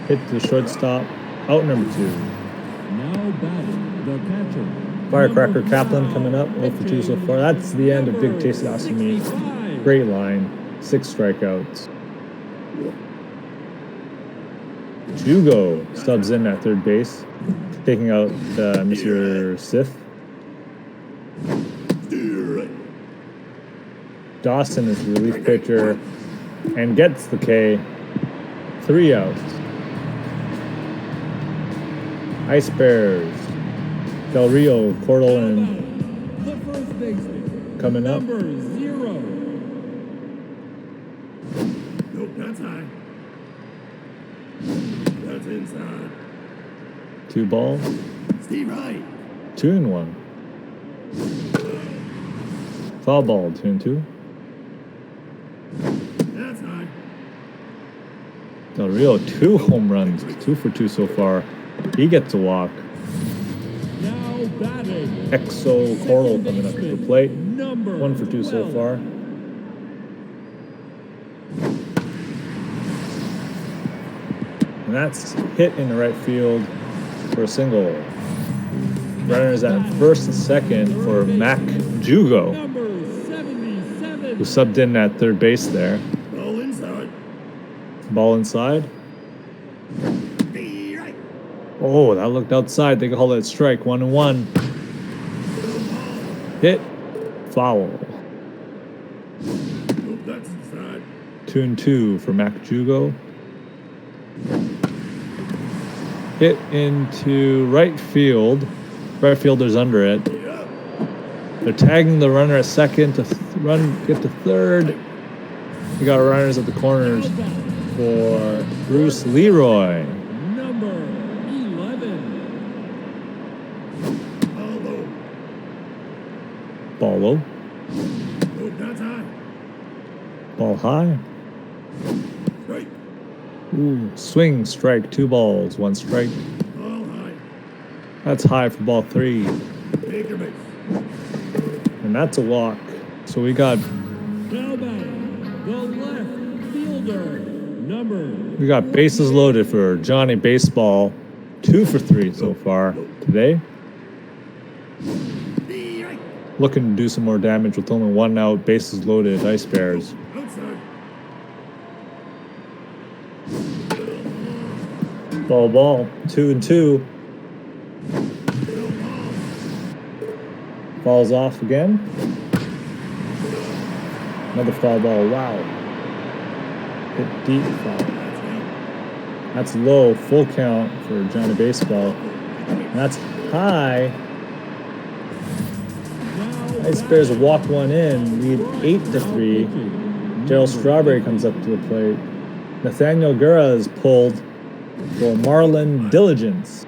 Hit the shortstop. Out number 2. Now batting the catcher. Firecracker Number Kaplan 5, coming up. 0 for 2 so far. That's the end of Big Tasty Awesome Meat. 65. Great line. 6 strikeouts. Jugo stubs in at third base, taking out Mr. Sith. Steer right. Dawson is the relief pitcher and gets the K. 3 outs. Ice Bears. Del Rio, Cordell, and The first baseman. coming up. Number 0. Nope, that's high. That's inside. 2 balls. Steve right. 2-1. Foul ball, 2-2. That's high. Del Rio, 2 home runs, 2 for 2 so far. He gets a walk. Now batting. Exo Cordell coming up to the plate. Number 1 for 2 so 12. far. And that's hit in the right field for a single. Runners at first and second for Mac Jugo, Number 77. who subbed in at third base there. Ball inside. Ball inside. Be right. Oh, that looked outside. They call that strike. 1-1. Hit. Foul. Nope, that's inside. 2-2 for Mac Jugo. Hit into right field. Right fielder's under it. Yeah. They're tagging the runner at second to get to third. We got runners at the corners for Bruce Leroy. Number 11. Ball low. Ball low. Nope, that's high. Ball high. Strike. Ooh, swing, strike, 2 balls, 1 strike. Ball high. That's high for ball 3. Take your base. And that's a walk. So we got Now batting the left fielder. Number bases loaded for Johnny Baseball. 2 for 3 so far today. Be right. Looking to do some more damage with only 1 out. Bases loaded. Ice Bears. Outside. Ball. 2-2. Falls off again. Another foul ball. Wow. Hit deep foul. That's low. Full count for Johnny Baseball. And that's high. Ice Bears walk 1 in. Lead 8-3. Daryl Strawberry comes up to the plate. Nathaniel Gura is pulled for Marlon Diligence.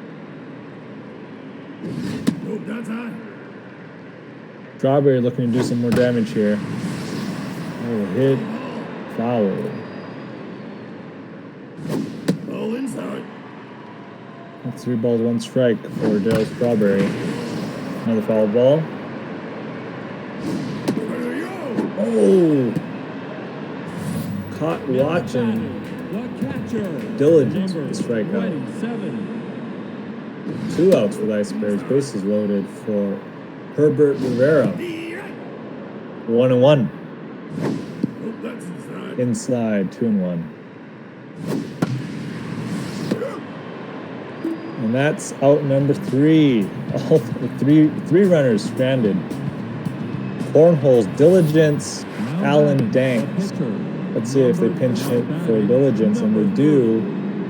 Nope, that's high. Strawberry looking to do some more damage here. Oh, hit. Foul. Ball inside. That's 3 balls, 1 strike for Daryl Strawberry. Another foul ball. There you go. Oh! Caught watching the catcher. Diligence Number with the strikeout. 27. 2 outs for the Ice Bears. Bases loaded for Herbert Rivera. Be right. 1-1. Nope, that's inside. Inside, 2-1. And that's out number 3. All three runners stranded. Cornholes, Diligence, Alan Danks. Let's see if they pinch hit for Diligence, and they do.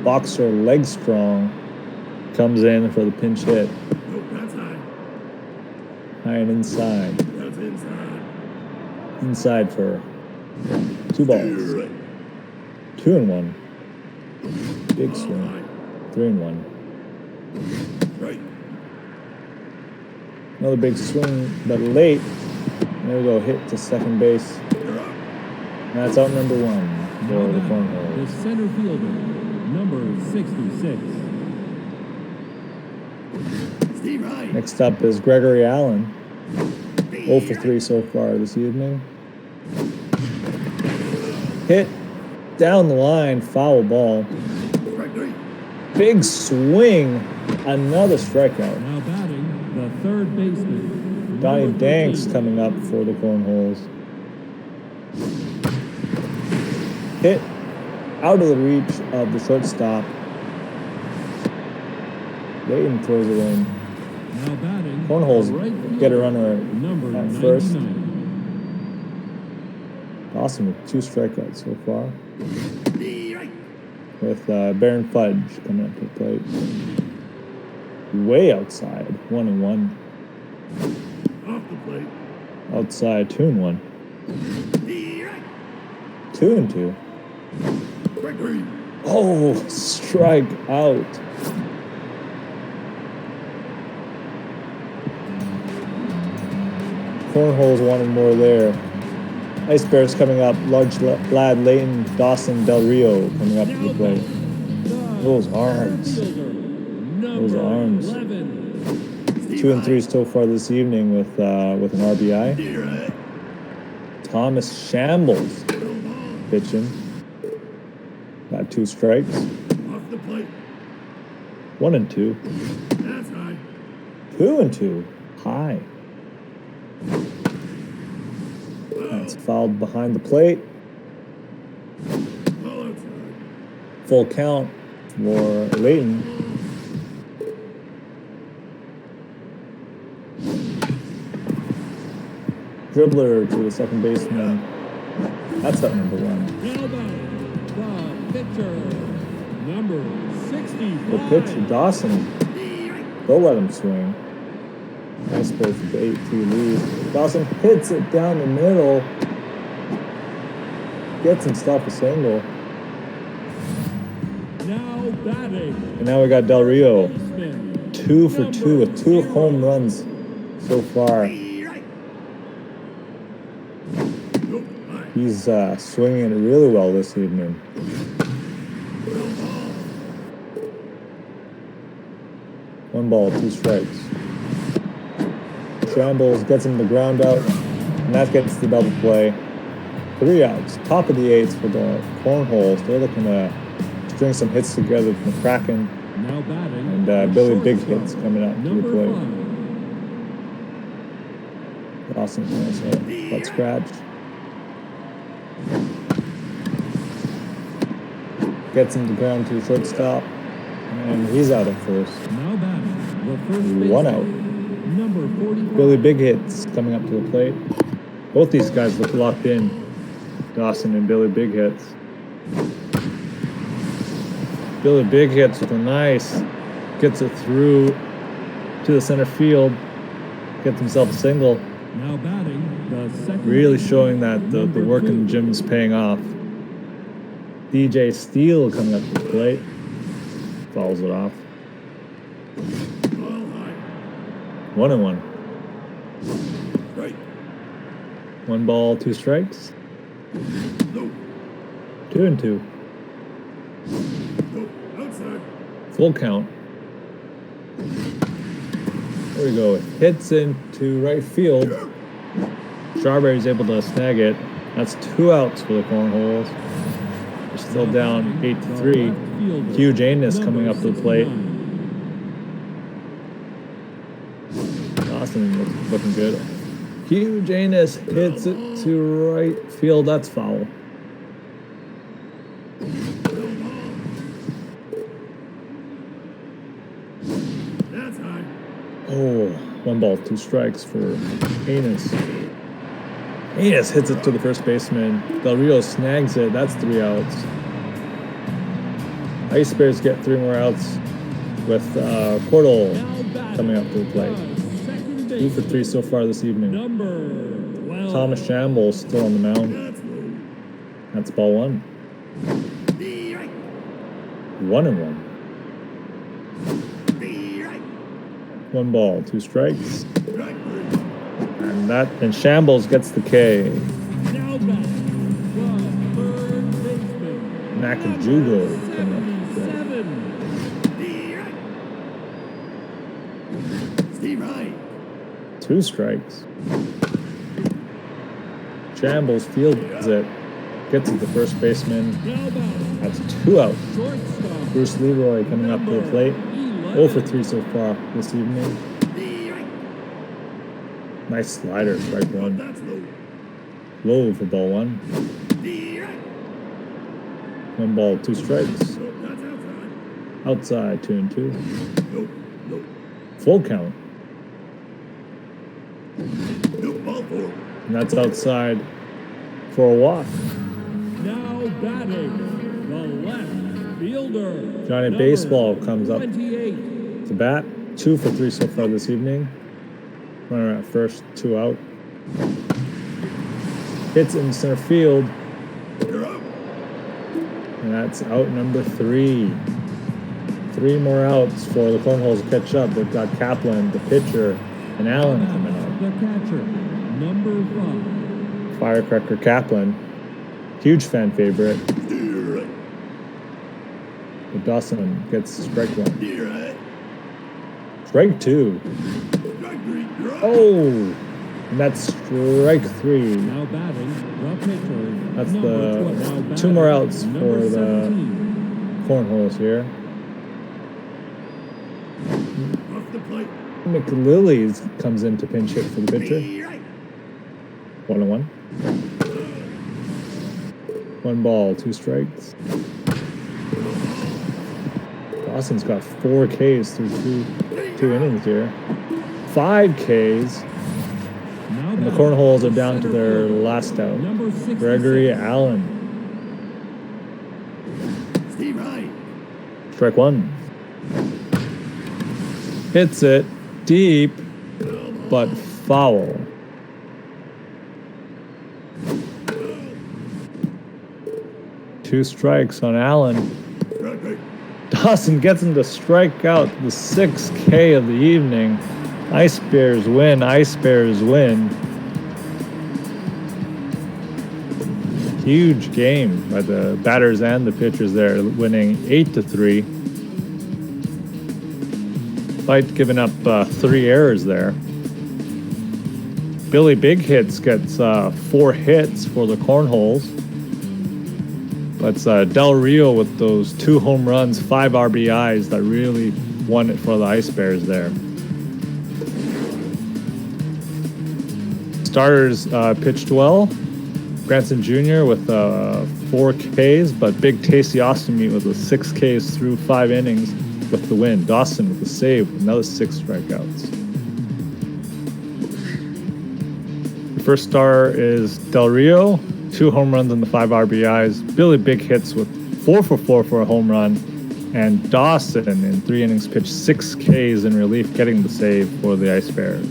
Boxer Legstrong comes in for the pinch hit. Nope, that's high. High and inside. That's inside. Inside for 2 balls. Right. 2-1. Big swing. 3-1. Right. Another big swing, but late. There we go, hit to second base. You're up. And that's out number 1 for the The Cornholes. center fielder. Number 66. Steve right. Next up is Gregory Allen. 0 for 3 so far this evening. Hit down the line, foul ball. Strike 3. Big swing, another strikeout. Now batting, the third baseman. Donnie number Danks 13. coming up for the Cornholes. Hit out of the reach of the shortstop. Layton throws it in. Now batting, Cornholes the right get a fielder, runner number at first. 99. Awesome with 2 strikeouts so far. Right. With Baron Fudge coming up to the plate. Way outside, 1-1. Off the plate. Outside, 2-1. Right. 2-2. Strike 3. Oh, strike out. Cornholes wanted more there. Ice Bears coming up. Large lad Leighton Dawson Del Rio coming up to the plate. Those arms. Those arms. 2 and 3 so far this evening with an RBI. Right. Thomas Shambles pitching. Got 2 strikes. Off the plate. 1-2. That's high. 2-2. High. That's fouled behind the plate. Ball outside. Full count for Leighton. Dribbler to the second baseman. That's up number 1. Now batting, the pitcher, number 65. The pitcher, Dawson. They'll let him swing. Nice play for the 8-2 lead. Dawson hits it down the middle. Gets himself a single. Now batting, And now we got Del Rio. baseman, 2 for 2 with 2 home runs so far. Right. Nope. High. He's swinging it really well this evening. One ball, 2 strikes. Shambles gets him the ground out, and that gets the double play. 3 outs. Top of the 8th for the Cornholes. They're looking to string some hits together from Kraken. now batting, And the Billy Big shortstop, Hits coming up to the number plate. 5. Dawson has a butt scratch. Gets him to ground to the shortstop. And he's out at first. Now batting, the first baseman, 1 out. number 45. Billy Big Hits coming up to the plate. Both these guys look locked in. Dawson and Billy Big Hits. Billy Big Hits with a nice, gets it through to the center field. Gets himself a single. Now batting, the second Really baseman, showing that the number work in 2. the gym is paying off. DJ Steele coming up to the plate. Fouls it off. Ball high. 1-1. Right. 1 ball, 2 strikes. Nope. 2-2. Nope. Outside. Full count. There we go. Hits into right field. Strawberry's able to snag it. That's 2 outs for the Cornholes. They're still down 8-3. Hugh Janus coming up to the plate. Dawson looking good. Hugh Janus hits it to right field. That's foul. That's high. Oh, 1 ball, 2 strikes for Janus. Janus hits it to the first baseman. Del Rio snags it. That's 3 outs. Ice Bears get 3 more outs with Cordell coming up to the plate. 2 for 3 so far this evening. Number 12. Thomas Shambles still on the mound. That's low. That's ball 1. Right. 1-1. Right. 1 ball, 2 strikes. Right. And Shambles gets the K. Now batting, the third baseman, Nakajugo coming up to the plate. 77. 2 strikes. Shambles fields it. Gets it to first baseman. Now batting. That's 2 out. Shortstop. Bruce Leroy coming up to the plate. 0 for 3 so far this evening. Nice slider, strike 1. That's low. Low for ball 1. 1 ball, 2 strikes. That's outside. Outside, 2 and 2. Nope. Nope. Full count. Nope. Ball 4. And that's outside for a walk. Now batting. The left fielder. Johnny number Baseball comes up 28. to bat. 2 for 3 so far this evening. Runner at first, 2 out. Hits in center field. You're out. And that's out number 3. 3 more outs for the Cornholes to catch up. They've got Kaplan, the pitcher, and Allen coming up. The catcher. Number 5. Firecracker Kaplan, huge fan favorite. You're right. But Dawson gets strike 1. You're right. Strike 2. Strike 3. You're out. Oh! And that's strike 3. Now batting. The pitcher. That's number the 12. Now 2 batting, more outs number for the 17. Cornholes here. Off the plate. McLillies comes in to pinch hit for the pitcher. You're right. 1-1. 1 ball, 2 strikes. Dawson's got 4 Ks through two innings here. 5 Ks. Now And the batting, Cornholes are down to their center fielder, last out. Number 66. Gregory Allen. Steve Ryan. Strike 1. Hits it deep, but foul. Two strikes on Allen. Strike 8. Dawson gets him to strike out the 6K of the evening. Ice Bears win. Ice Bears win. Huge game by the batters and the pitchers there, winning 8-3. Despite giving up 3 errors there. Billy Big Hits gets 4 hits for the Cornholes. That's Del Rio with those 2 home runs, 5 RBIs that really won it for the Ice Bears there. Starters pitched well. Granson Jr. with 4 Ks, but Big Tasty Ostomy with 6 Ks through 5 innings with the win. Dawson with the save, another 6 strikeouts. The first star is Del Rio, 2 home runs and the 5 RBIs. Billy Big Hits with 4 for 4 for a home run. And Dawson in 3 innings pitched 6 Ks in relief, getting the save for the Ice Bears.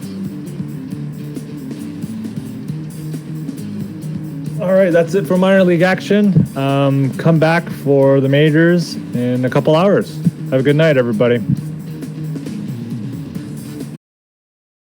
All right, that's it for minor league action. Come back for the majors in a couple hours. Have a good night, everybody.